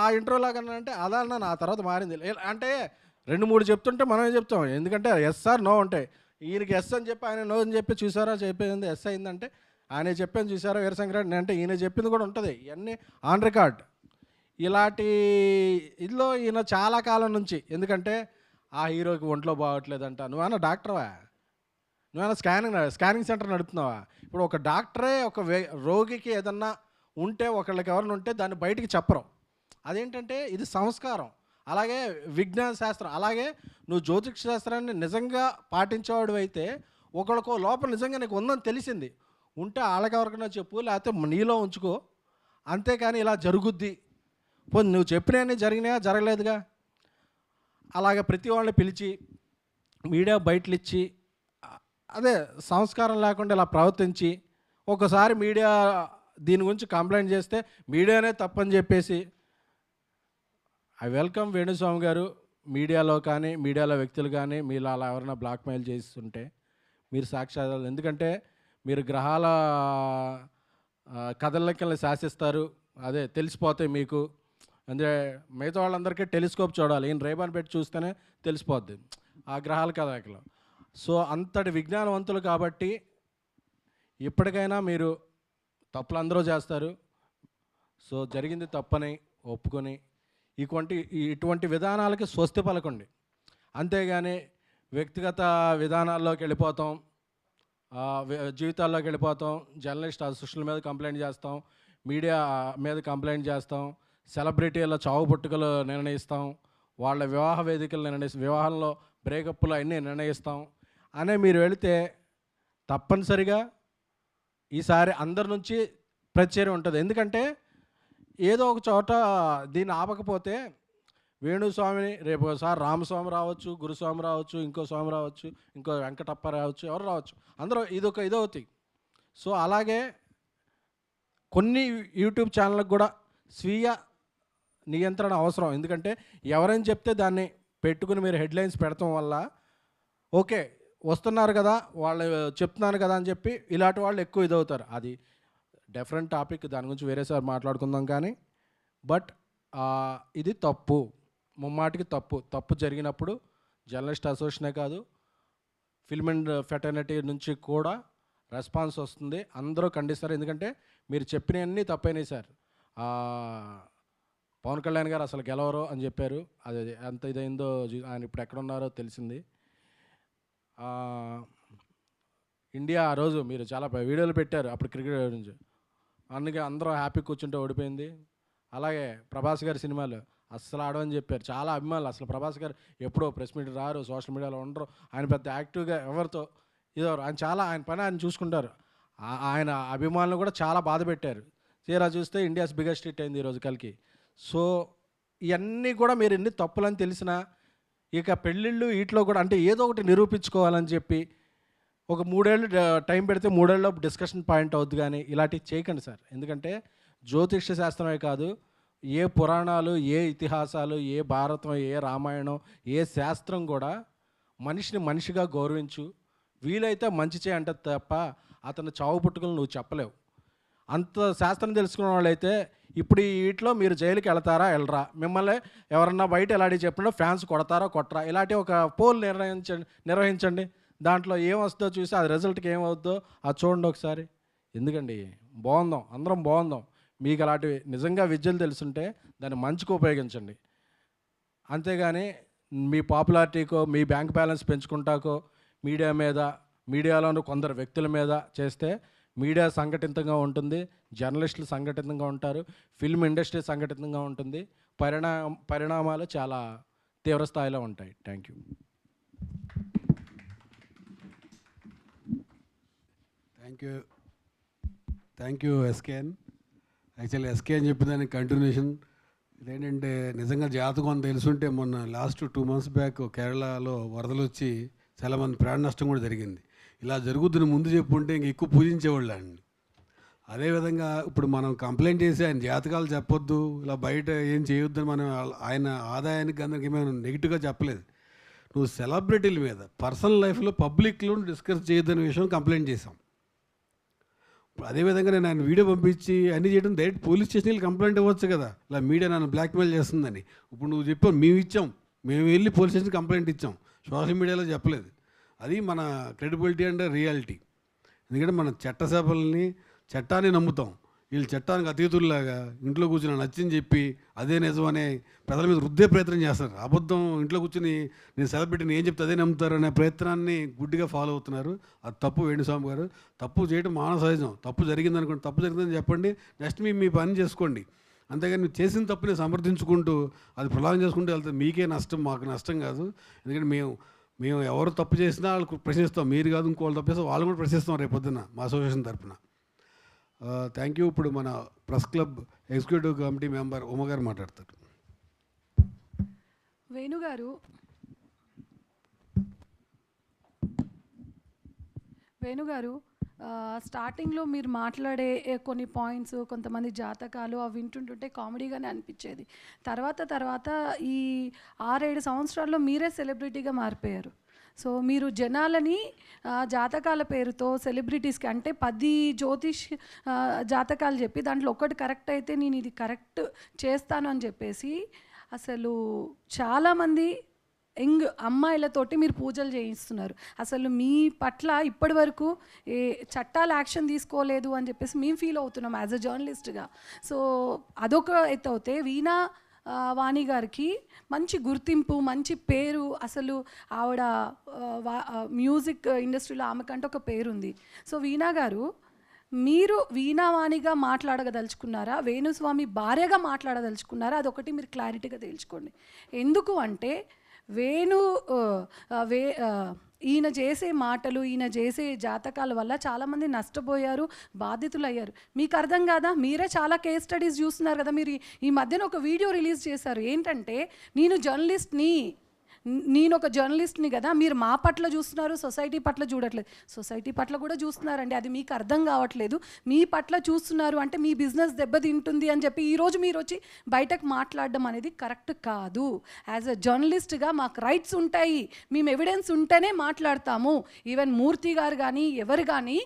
ఆ ఇంటర్వ్యూలో కన్నా అంటే అదన్నా ఆ తర్వాత మారింది అంటే 2-3 చెప్తుంటే మనమే చెప్తాం, ఎందుకంటే ఎస్ ఆర్ నో ఉంటాయి. ఈయనకి ఎస్ అని చెప్పి ఆయన నో అని చెప్పి చూసారా చెప్పేది ఎస్ అయిందంటే ఆయన చెప్పాను చూసారా వీరశంకరెడ్డి అంటే ఈయన చెప్పింది కూడా ఉంటుంది, ఇవన్నీ ఆన్ రికార్డ్. ఇలాంటి ఇదిలో ఈయన చాలా కాలం నుంచి, ఎందుకంటే ఆ హీరోకి ఒంట్లో బాగోట్లేదంట, నువ్వేనా డాక్టర్వా, నువ్వేనా స్కానింగ్ సెంటర్ నడుపుతున్నావా? ఇప్పుడు ఒక డాక్టరే ఒక రోగికి ఏదన్నా ఉంటే ఒకళ్ళకి ఎవరైనా ఉంటే దాన్ని బయటికి చెప్పరు, అదేంటంటే ఇది సంస్కారం. అలాగే విజ్ఞాన శాస్త్రం, అలాగే నువ్వు జ్యోతిష్ శాస్త్రాన్ని నిజంగా పాటించేవాడు అయితే ఒకళ్ళకో లోపల నిజంగా నీకు ఉందని తెలిసింది ఉంటే వాళ్ళకి ఎవరికైనా చెప్పు, లేకపోతే నీలో ఉంచుకో, అంతేకాని ఇలా జరుగుద్ది పోనీ నువ్వు చెప్పినవన్నీ జరిగినాయా జరగలేదుగా. అలాగే ప్రతి వాళ్ళని పిలిచి మీడియా బయటలు ఇచ్చి అదే సంస్కారం లేకుండా ఇలా ప్రవర్తించి ఒకసారి మీడియా దీని గురించి కంప్లైంట్ చేస్తే మీడియానే తప్పని చెప్పేసి, ఐ వెల్కమ్ వేణుస్వామి గారు, మీడియాలో కానీ మీడియాలో వ్యక్తులు కానీ మీరు అలా ఎవరైనా బ్లాక్మెయిల్ చేస్తుంటే మీరు సాక్ష్యాలు, ఎందుకంటే మీరు గ్రహాల కదలికల్ని శాసిస్తారు, అదే తెలిసిపోతాయి మీకు. అంటే మిగతా వాళ్ళందరికీ టెలిస్కోప్ చూడాలి, ఈయన రేబాన్ పెట్టి చూస్తేనే తెలిసిపోద్ది ఆ గ్రహాల కదలికలు. సో అంతటి విజ్ఞానవంతులు కాబట్టి ఇప్పటికైనా మీరు తప్పులు అందరూ చేస్తారు, సో జరిగింది తప్పని ఒప్పుకొని ఇటువంటి విధానాలకి స్వస్తి పలకండి, అంతేగాని వ్యక్తిగత విధానాల్లోకి వెళ్ళిపోతాం, జీవితాల్లోకి వెళ్ళిపోతాం, జర్నలిస్ట్ అసోసియేషన్ల మీద కంప్లైంట్ చేస్తాం, మీడియా మీద కంప్లైంట్ చేస్తాం, సెలబ్రిటీల చావు పుట్టుకలు నిర్ణయిస్తాం, వాళ్ళ వివాహ వేదికలు వివాహంలో బ్రేకప్లు అన్నీ నిర్ణయిస్తాం అనే మీరు వెళితే తప్పనిసరిగా ఈసారి అందరి నుంచి ప్రతిచర్య ఉంటుంది. ఎందుకంటే ఏదో ఒక చోట దీన్ని ఆపకపోతే వేణుస్వామిని రేపు ఒకసారి రామస్వామి రావచ్చు, గురుస్వామి రావచ్చు, ఇంకో స్వామి రావచ్చు, ఇంకో వెంకటప్ప రావచ్చు, ఎవరు రావచ్చు, అందరూ ఇదవుతాయి. సో అలాగే కొన్ని యూట్యూబ్ ఛానళ్ళకు కూడా స్వీయ నియంత్రణ అవసరం. ఎందుకంటే ఎవరైనా చెప్తే దాన్ని పెట్టుకుని మీరు హెడ్లైన్స్ పెడతాం వల్ల ఓకే వస్తున్నారు కదా, వాళ్ళు చెప్తున్నారు కదా అని చెప్పి ఇలాంటి వాళ్ళు ఎక్కువ ఇదవుతారు. అది డిఫరెంట్ టాపిక్, దాని గురించి వేరేసారి మాట్లాడుకుందాం. కానీ బట్ ఇది తప్పు, ముమ్మాటికి తప్పు జరిగినప్పుడు జర్నలిస్ట్ అసోసియేషనే కాదు, ఫిల్మ్ అండ్ ఫెటర్నిటీ నుంచి కూడా రెస్పాన్స్ వస్తుంది, అందరూ ఖండిస్తారు. ఎందుకంటే మీరు చెప్పినవన్నీ తప్పైనాయి సార్. పవన్ కళ్యాణ్ గారు అసలు గెలవరు అని చెప్పారు, అది ఎంత ఇదైందో ఆయన ఇప్పుడు ఎక్కడున్నారో తెలిసింది. ఇండియా ఆ రోజు మీరు చాలా వీడియోలు పెట్టారు అప్పుడు క్రికెట్ గురించి, అందుకే అందరూ హ్యాపీ కూర్చుంటే ఓడిపోయింది. అలాగే ప్రభాస్ గారి సినిమాలు అస్సలు ఆడమని చెప్పారు, చాలా అభిమానులు. అసలు ప్రభాస్ గారు ఎప్పుడో ప్రెస్ మీట్ రారు, సోషల్ మీడియాలో ఉండరు, ఆయన పెద్ద యాక్టివ్గా ఎవరితో ఇదవరు, ఆయన పని ఆయన చూసుకుంటారు. ఆయన అభిమానులు కూడా చాలా బాధ పెట్టారు. తీరా చూస్తే ఇండియాస్ బిగ్గెస్ట్ హిట్ అయింది ఈరోజు కలికి. సో ఇవన్నీ కూడా మీరు ఎన్ని తప్పులని తెలిసినా ఇక పెళ్ళిళ్ళు వీటిలో కూడా అంటే ఏదో ఒకటి నిరూపించుకోవాలని చెప్పి ఒక 3 ఏళ్ళు టైం పెడితే 3 ఏళ్ళలో డిస్కషన్ పాయింట్ అవుద్ది. కానీ ఇలాంటివి చేయకండి సార్. ఎందుకంటే జ్యోతిష్య శాస్త్రమే కాదు, ఏ పురాణాలు, ఏ ఇతిహాసాలు, ఏ భారతం, ఏ రామాయణం, ఏ శాస్త్రం కూడా మనిషిని మనిషిగా గౌరవించు, వీలైతే మంచి చేయంటే తప్ప అతను చావు పుట్టుకలు నువ్వు చెప్పలేవు. అంత శాస్త్రం తెలుసుకున్న వాళ్ళైతే ఇప్పుడు వీటిలో మీరు జైలుకి వెళ్తారా వెళ్ళరా, మిమ్మల్ని ఎవరన్నా బయట ఎలాంటి చెప్పినా ఫ్యాన్స్ కొడతారా కొట్టరా, ఇలాంటి ఒక పోల్ నిర్వహించండి. దాంట్లో ఏమొస్తుందో చూసి అది రిజల్ట్కి ఏమవుద్దో అది చూడండి ఒకసారి. ఎందుకండి బాగుందాం, అందరం బాగుందాం. మీకు అలాంటివి నిజంగా విద్యలు తెలుసుంటే దాన్ని మంచిగా ఉపయోగించండి. అంతేగాని మీ పాపులారిటీకో మీ బ్యాంక్ బ్యాలెన్స్ పెంచుకుంటాకో మీడియాలోని కొందరు వ్యక్తుల మీద చేస్తే మీడియా సంఘటితంగా ఉంటుంది, జర్నలిస్టులు సంఘటితంగా ఉంటారు, ఫిల్మ్ ఇండస్ట్రీ సంఘటితంగా ఉంటుంది, పరిణామాలు చాలా తీవ్ర స్థాయిలో ఉంటాయి. Thank you. Thank you SKN. Actually SKN చెప్పిన దానికి కంటిన్యూషన్ ఇదేంటంటే నిజంగా జాతకం అని తెలుసుంటే మొన్న లాస్ట్ 2 months బ్యాక్ కేరళలో వరదలు వచ్చి చాలామంది ప్రాణ నష్టం కూడా జరిగింది. ఇలా జరుగుతున్న ముందు చెప్పుంటే ఇంక ఎక్కువ పూజించేవాళ్ళు అండి. అదేవిధంగా ఇప్పుడు మనం కంప్లైంట్ చేసి ఆయన జాతకాలు చెప్పొద్దు, ఇలా బయట ఏం చేయొద్దని మనం ఆయన ఆదాయానికి అందరికి మేము నెగిటివ్గా చెప్పలేదు. నువ్వు సెలబ్రిటీల మీద పర్సనల్ లైఫ్లో పబ్లిక్లో డిస్కస్ చేయొద్దనే విషయం కంప్లైంట్ చేసాం. అదేవిధంగా నేను ఆయన వీడియో పంపించి అన్నీ చేయడం డైరెక్ట్ పోలీస్ స్టేషన్కి కంప్లైంట్ ఇవ్వచ్చు కదా, ఇలా మీడియా నన్ను బ్లాక్మెయిల్ చేస్తుందని. ఇప్పుడు నువ్వు చెప్పావు, మేము వెళ్ళి పోలీస్ స్టేషన్కి కంప్లైంట్ ఇచ్చాం, సోషల్ మీడియాలో చెప్పలేదు. అది మన క్రెడిబిలిటీ అండ్ రియాలిటీ. ఎందుకంటే మన చట్టాన్ని నమ్ముతాం, వీళ్ళు చట్టానికి అతీతుల్లాగా ఇంట్లో కూర్చుని నచ్చని చెప్పి అదే నిజమనే ప్రజల మీద రుద్దే ప్రయత్నం చేస్తారు. అబద్ధం ఇంట్లో కూర్చుని నేను సెలబ్రిటీని ఏం చెప్తే అదే నమ్ముతారు అనే ప్రయత్నాన్ని గుడ్డిగా ఫాలో అవుతున్నారు. అది తప్పు. వేణుస్వామి గారు తప్పు చేయడం మానవ సహజం. తప్పు జరిగింది అనుకోండి, తప్పు జరిగిందని చెప్పండి, నెక్స్ట్ మీ పని చేసుకోండి. అంతేగాని మీరు చేసిన తప్పుని సమర్థించుకుంటూ అది ప్రలాగం చేసుకుంటూ వెళ్తే మీకే నష్టం, మాకు నష్టం కాదు. ఎందుకంటే మేము ఎవరు తప్పు చేసినా వాళ్ళకు ప్రశ్నిస్తాం, మీరు కాదు ఇంకోళ్ళు తప్పు చేస్తే వాళ్ళు కూడా ప్రశ్నిస్తాం రేపు పొద్దున్న మా అసోసియేషన్ తరఫున. Thank you. ఇప్పుడు మన press club executive committee member ఉమగారు మాట్లాడతారు. వేణుగారు స్టార్టింగ్లో మీరు మాట్లాడే కొన్ని పాయింట్స్, కొంతమంది జాతకాలు అవి వింటుంటుంటే కామెడీగానే అనిపించేది. తర్వాత ఈ 6-7 సంవత్సరాల్లో మీరే సెలబ్రిటీగా మారిపోయారు. సో మీరు జనాలని జాతకాల పేరుతో సెలబ్రిటీస్కి అంటే 10 జ్యోతిష్ జాతకాలు చెప్పి దాంట్లో ఒకటి కరెక్ట్ అయితే నేను ఇది కరెక్ట్ చేస్తాను అని చెప్పేసి అసలు చాలామంది యంగ్ అమ్మాయిలతోటి మీరు పూజలు చేయిస్తున్నారు. అసలు మీ పట్ల ఇప్పటి వరకు ఏ చట్టాలు యాక్షన్ తీసుకోలేదు అని చెప్పేసి మేము ఫీల్ అవుతున్నాం యాజ్ అ జర్నలిస్ట్గా. సో అదొక ఎత్తు అవుతే వీణా వాణి గారికి మంచి గుర్తింపు, మంచి పేరు, అసలు ఆవిడ మ్యూజిక్ ఇండస్ట్రీలో ఆమెకంటే ఒక పేరుంది. సో వీణా గారు, మీరు వీణావాణిగా మాట్లాడగదలుచుకున్నారా, వేణుస్వామి భార్యగా మాట్లాడదలుచుకున్నారా, అదొకటి మీరు క్లారిటీగా తేల్చుకోండి. ఎందుకు అంటే వేణు ఈయన చేసే మాటలు, ఈయన చేసే జాతకాల వల్ల చాలామంది నష్టపోయారు, బాధితులయ్యారు. మీకు అర్థం కాదా? మీరే చాలా కేస్ స్టడీస్ చూస్తున్నారు కదా. మీరు ఈ మధ్యన ఒక వీడియో రిలీజ్ చేశారు. ఏంటంటే, నేను ఒక జర్నలిస్ట్ని కదా, మీరు మా పట్ల చూస్తున్నారు, సొసైటీ పట్ల చూడట్లేదు. సొసైటీ పట్ల కూడా చూస్తున్నారండి, అది మీకు అర్థం కావట్లేదు. మీ పట్ల చూస్తున్నారు అంటే మీ బిజినెస్ దెబ్బతింటుంది అని చెప్పి ఈరోజు మీరు వచ్చి బయటకు మాట్లాడడం అనేది కరెక్ట్ కాదు. యాజ్ అ జర్నలిస్ట్గా మాకు రైట్స్ ఉంటాయి, మేము ఎవిడెన్స్ ఉంటేనే మాట్లాడతాము. ఈవెన్ మూర్తి గారు కానీ ఎవరు కానీ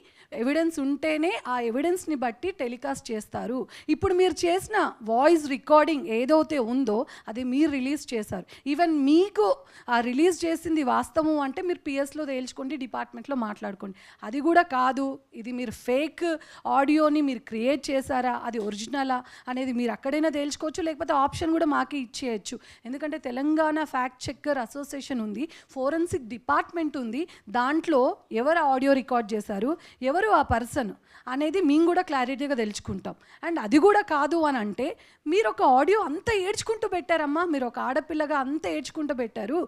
ఎవిడెన్స్ ఉంటేనే ఆ ఎవిడెన్స్ని బట్టి టెలికాస్ట్ చేస్తారు. ఇప్పుడు మీరు చేసిన వాయిస్ రికార్డింగ్ ఏదైతే ఉందో అది మీరు రిలీజ్ చేశారు. ఈవెన్ మీకు ఆ రిలీజ్ చేసింది వాస్తవం అంటే మీరు పిఎస్లో తేల్చుకోండి, డిపార్ట్మెంట్లో మాట్లాడుకోండి. అది కూడా కాదు, ఇది మీరు ఫేక్ ఆడియోని మీరు క్రియేట్ చేశారా, అది ఒరిజినలా అనేది మీరు అక్కడైనా తేల్చుకోవచ్చు, లేకపోతే ఆప్షన్ కూడా మాకే ఇచ్చేయచ్చు. ఎందుకంటే తెలంగాణ ఫ్యాక్ట్ చెక్కర్ అసోసియేషన్ ఉంది, ఫోరెన్సిక్ డిపార్ట్మెంట్ ఉంది. దాంట్లో ఎవరు ఆడియో రికార్డ్ చేశారు, ఎవరు ఆ పర్సన్ అనేది మేము కూడా క్లారిటీగా తెలుసుకుంటాం. అండ్ అది కూడా కాదు అని అంటే, మీరు ఒక ఆడియో అంత ఏడ్చుకుంటూ పెట్టారమ్మా, మీరు ఒక ఆడపిల్లగా అంత ఏడ్చుకుంటూ పెట్టారు.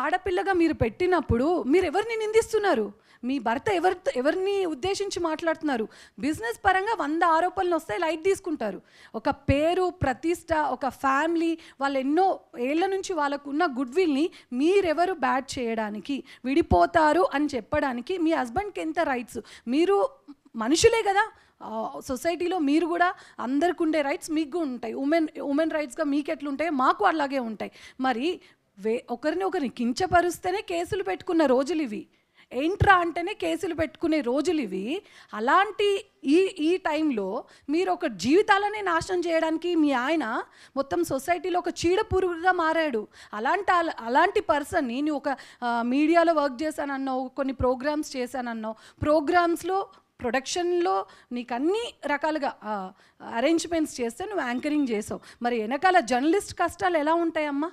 ఆడపిల్లగా మీరు పెట్టినప్పుడు మీరు ఎవరిని నిందిస్తున్నారు? మీ భర్త ఎవరిని ఉద్దేశించి మాట్లాడుతున్నారు? బిజినెస్ పరంగా 100 ఆరోపణలు వస్తాయి, లైట్ తీసుకుంటారు. ఒక పేరు, ప్రతిష్ట, ఒక ఫ్యామిలీ, వాళ్ళు ఎన్నో ఏళ్ల నుంచి వాళ్ళకు ఉన్న గుడ్ విల్ని మీరెవరు బ్యాడ్ చేయడానికి, విడిపోతారు అని చెప్పడానికి మీ హస్బెండ్కి ఎంత రైట్స్? మీరు మనుషులే కదా, సొసైటీలో మీరు కూడా అందరికి ఉండే రైట్స్ మీకు ఉంటాయి. ఉమెన్ రైట్స్గా మీకు ఎట్లుంటాయో మాకు అలాగే ఉంటాయి. మరి ఒకరిని కించపరుస్తేనే కేసులు పెట్టుకున్న రోజులు ఇవి, ఏంట్రా అంటేనే కేసులు పెట్టుకునే రోజులు ఇవి. అలాంటి ఈ టైంలో మీరు ఒక జీవితాలనే నాశనం చేయడానికి మీ ఆయన మొత్తం సొసైటీలో ఒక చీడ పురుగుగా మారాడు. అలాంటి పర్సన్ని నువ్వు ఒక మీడియాలో వర్క్ చేశానన్నావు, కొన్ని ప్రోగ్రామ్స్ చేశానన్నావు, ప్రోగ్రామ్స్లో ప్రొడక్షన్లో నీకు అన్ని రకాలుగా అరేంజ్మెంట్స్ చేస్తే నువ్వు యాంకరింగ్ చేసావు. మరి వెనకాల జర్నలిస్ట్ కష్టాలు ఎలా ఉంటాయమ్మా?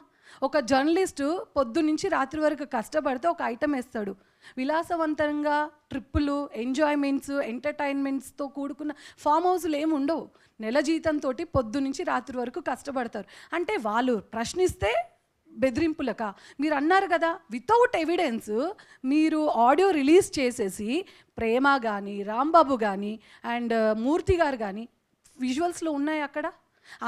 ఒక జర్నలిస్టు పొద్దు నుంచి రాత్రి వరకు కష్టపడితే ఒక ఐటమ్ వేస్తాడు. విలాసవంతంగా ట్రిప్పులు, ఎంజాయ్మెంట్స్, ఎంటర్టైన్మెంట్స్తో కూడుకున్న ఫామ్ హౌస్లు ఏమి ఉండవు. నెల జీతంతో పొద్దు నుంచి రాత్రి వరకు కష్టపడతారు. అంటే వాళ్ళు ప్రశ్నిస్తే బెదిరింపులక? మీరు అన్నారు కదా, వితౌట్ ఎవిడెన్స్ మీరు ఆడియో రిలీజ్ చేసేసి ప్రేమ కానీ, రాంబాబు కానీ అండ్ మూర్తి గారు కానీ విజువల్స్లో ఉన్నాయి. అక్కడ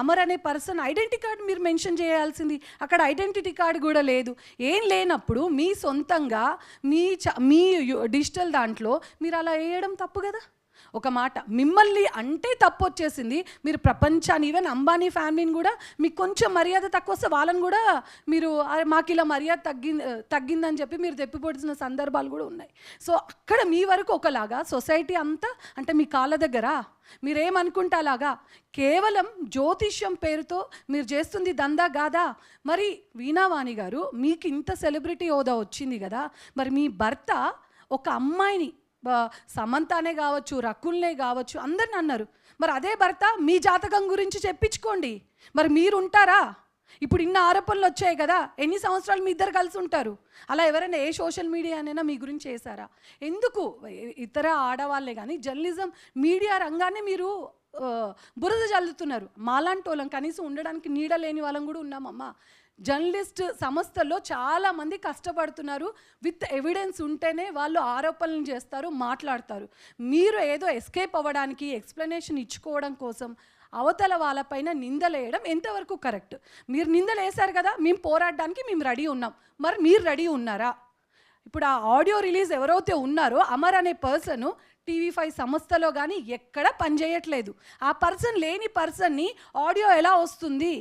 అమర్ అనే పర్సన్ ఐడెంటిటీ కార్డు మీరు మెన్షన్ చేయాల్సింది, అక్కడ ఐడెంటిటీ కార్డు కూడా లేదు. ఏం లేనప్పుడు మీ సొంతంగా మీ డిజిటల్ దాంట్లో మీరు అలా వేయడం తప్పు కదా. ఒక మాట, మిమ్మల్ని అంటే తప్పు వచ్చేసింది, మీరు ప్రపంచాన్ని, ఈవెన్ అంబానీ ఫ్యామిలీని కూడా మీకు కొంచెం మర్యాద తక్కువ వస్తే వాళ్ళని కూడా మీరు మాకు ఇలా మర్యాద తగ్గిందని చెప్పి మీరు తెప్పిపొడిచిన సందర్భాలు కూడా ఉన్నాయి. సో అక్కడ మీ వరకు ఒకలాగా, సొసైటీ అంతా అంటే మీ కాళ్ళ దగ్గర మీరేమనుకుంటా అలాగా. కేవలం జ్యోతిష్యం పేరుతో మీరు చేస్తుంది దందా కాదా? మరి వీణావాణి గారు, మీకు ఇంత సెలబ్రిటీ హోదా వచ్చింది కదా, మరి మీ భర్త ఒక అమ్మాయిని, సమంతానే కావచ్చు, రకుల్నే కావచ్చు, అందరిని అన్నారు. మరి అదే భర్త మీ జాతకం గురించి చెప్పించుకోండి, మరి మీరు ఉంటారా? ఇప్పుడు ఇన్ని ఆరోపణలు వచ్చాయి కదా, ఎన్ని సంవత్సరాలు మీ ఇద్దరు కలిసి ఉంటారు? అలా ఎవరైనా ఏ సోషల్ మీడియా అయినా మీ గురించి చేశారా? ఎందుకు ఇతర ఆడవాళ్ళే కానీ జర్నలిజం మీడియా రంగాన్ని మీరు బురద చల్లుతున్నారు? మాలాంటి వాళ్ళం కనీసం ఉండడానికి నీడ లేని వాళ్ళం కూడా ఉన్నామమ్మా. జర్నలిస్ట్ సంస్థల్లో చాలామంది కష్టపడుతున్నారు. విత్ ఎవిడెన్స్ ఉంటేనే వాళ్ళు ఆరోపణలు చేస్తారు, మాట్లాడతారు. మీరు ఏదో ఎస్కేప్ అవ్వడానికి, ఎక్స్ప్లెనేషన్ ఇచ్చుకోవడం కోసం అవతల వాళ్ళపైన నిందలేయడం ఎంతవరకు కరెక్ట్? మీరు నిందలు వేశారు కదా, మేము పోరాడడానికి మేము రెడీ ఉన్నాం, మరి మీరు రెడీ ఉన్నారా? ఇప్పుడు ఆ ఆడియో రిలీజ్ ఎవరైతే ఉన్నారో అమర్ అనే పర్సన్ TV5 సంస్థలో కానీ ఎక్కడ పనిచేయట్లేదు. ఆ పర్సన్ లేని పర్సన్ని ఆడియో ఎలా వస్తుంది?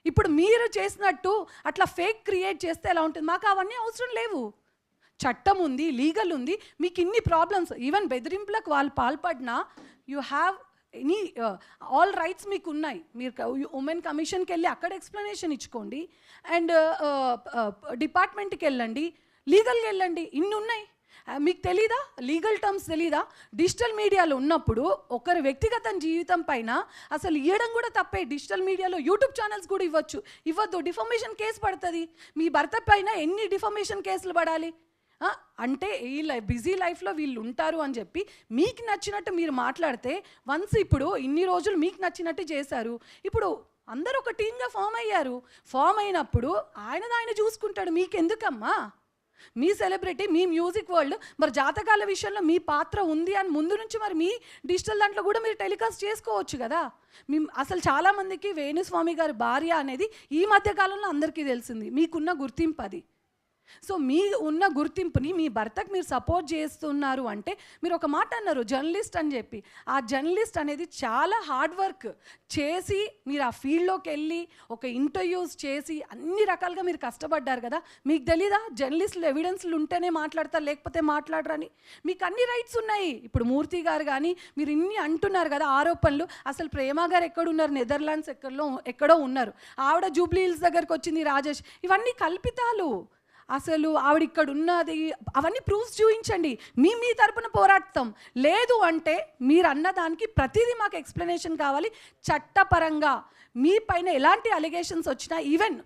ఇప్పుడు మీరు చేసినట్టు అట్లా ఫేక్ క్రియేట్ చేస్తే ఎలా ఉంటుంది? మాకు అవన్నీ అవసరం లేవు. చట్టం ఉంది, లీగల్ ఉంది. మీకు ఇన్ని ప్రాబ్లమ్స్, ఈవెన్ బెదిరింపులకు వాళ్ళు పాల్పడినా you have any all rights మీకు ఉన్నాయి. మీరు ఉమెన్ కమిషన్కి వెళ్ళి అక్కడ ఎక్స్ప్లెనేషన్ ఇచ్చుకోండి, అండ్ డిపార్ట్మెంట్కి వెళ్ళండి, లీగల్గా వెళ్ళండి, ఇన్ని ఉన్నాయి. మీకు తెలీదా? లీగల్ టర్మ్స్ తెలీదా? డిజిటల్ మీడియాలో ఉన్నప్పుడు ఒకరి వ్యక్తిగత జీవితం పైన అసలు ఇవ్వడం కూడా తప్పే. డిజిటల్ మీడియాలో యూట్యూబ్ ఛానల్స్ కూడా ఇవ్వద్దు, డిఫమేషన్ కేసు పడుతుంది. మీ భర్త పైన ఎన్ని డిఫమేషన్ కేసులు పడాలి? అంటే ఈ బిజీ లైఫ్లో వీళ్ళు ఉంటారు అని చెప్పి మీకు నచ్చినట్టు మీరు మాట్లాడితే, వన్స్ ఇప్పుడు ఇన్ని రోజులు మీకు నచ్చినట్టు చేశారు, ఇప్పుడు అందరూ ఒక టీమ్గా ఫామ్ అయ్యారు. ఫామ్ అయినప్పుడు ఆయన చూసుకుంటాడు. మీకెందుకమ్మా? మీ సెలబ్రిటీ, మీ మ్యూజిక్ వరల్డ్, మరి జాతకాల విషయంలో మీ పాత్ర ఉంది అని ముందు నుంచి మరి మీ డిజిటల్ దాంట్లో కూడా మీరు టెలికాస్ట్ చేసుకోవచ్చు కదా. అసలు చాలామందికి వేణుస్వామి గారి భార్య అనేది ఈ మధ్య కాలంలో అందరికీ తెలిసింది. మీకున్న గుర్తింపు అది. సో మీ ఉన్న గుర్తింపుని మీ భర్తకు మీరు సపోర్ట్ చేస్తున్నారు అంటే, మీరు ఒక మాట అన్నారు జర్నలిస్ట్ అని చెప్పి. ఆ జర్నలిస్ట్ అనేది చాలా హార్డ్ వర్క్ చేసి మీరు ఆ ఫీల్డ్లోకి వెళ్ళి ఒక ఇంటర్వ్యూస్ చేసి అన్ని రకాలుగా మీరు కష్టపడ్డారు కదా. మీకు తెలీదా జర్నలిస్టులు ఎవిడెన్స్లు ఉంటేనే మాట్లాడతారు, లేకపోతే మాట్లాడరని? మీకు అన్ని రైట్స్ ఉన్నాయి. ఇప్పుడు మూర్తి గారు కానీ మీరు ఇన్ని అంటున్నారు కదా ఆరోపణలు. అసలు ప్రేమ గారు ఎక్కడున్నారు? నెదర్లాండ్స్ ఎక్కడో ఉన్నారు. ఆవిడ జూబ్లీ హిల్స్ దగ్గరకు వచ్చింది, రాజేష్. ఇవన్నీ కల్పితాలు. అసలు ఆవిడ ఇక్కడ ఉన్నది అవన్నీ ప్రూఫ్స్ చూపించండి. మీ తరపున పోరాడతాం. లేదు అంటే మీరు అన్నదానికి ప్రతిదీ మాకు ఎక్స్ప్లెనేషన్ కావాలి. చట్టపరంగా మీ పైన ఎలాంటి అలిగేషన్స్ వచ్చినా, ఈవెన్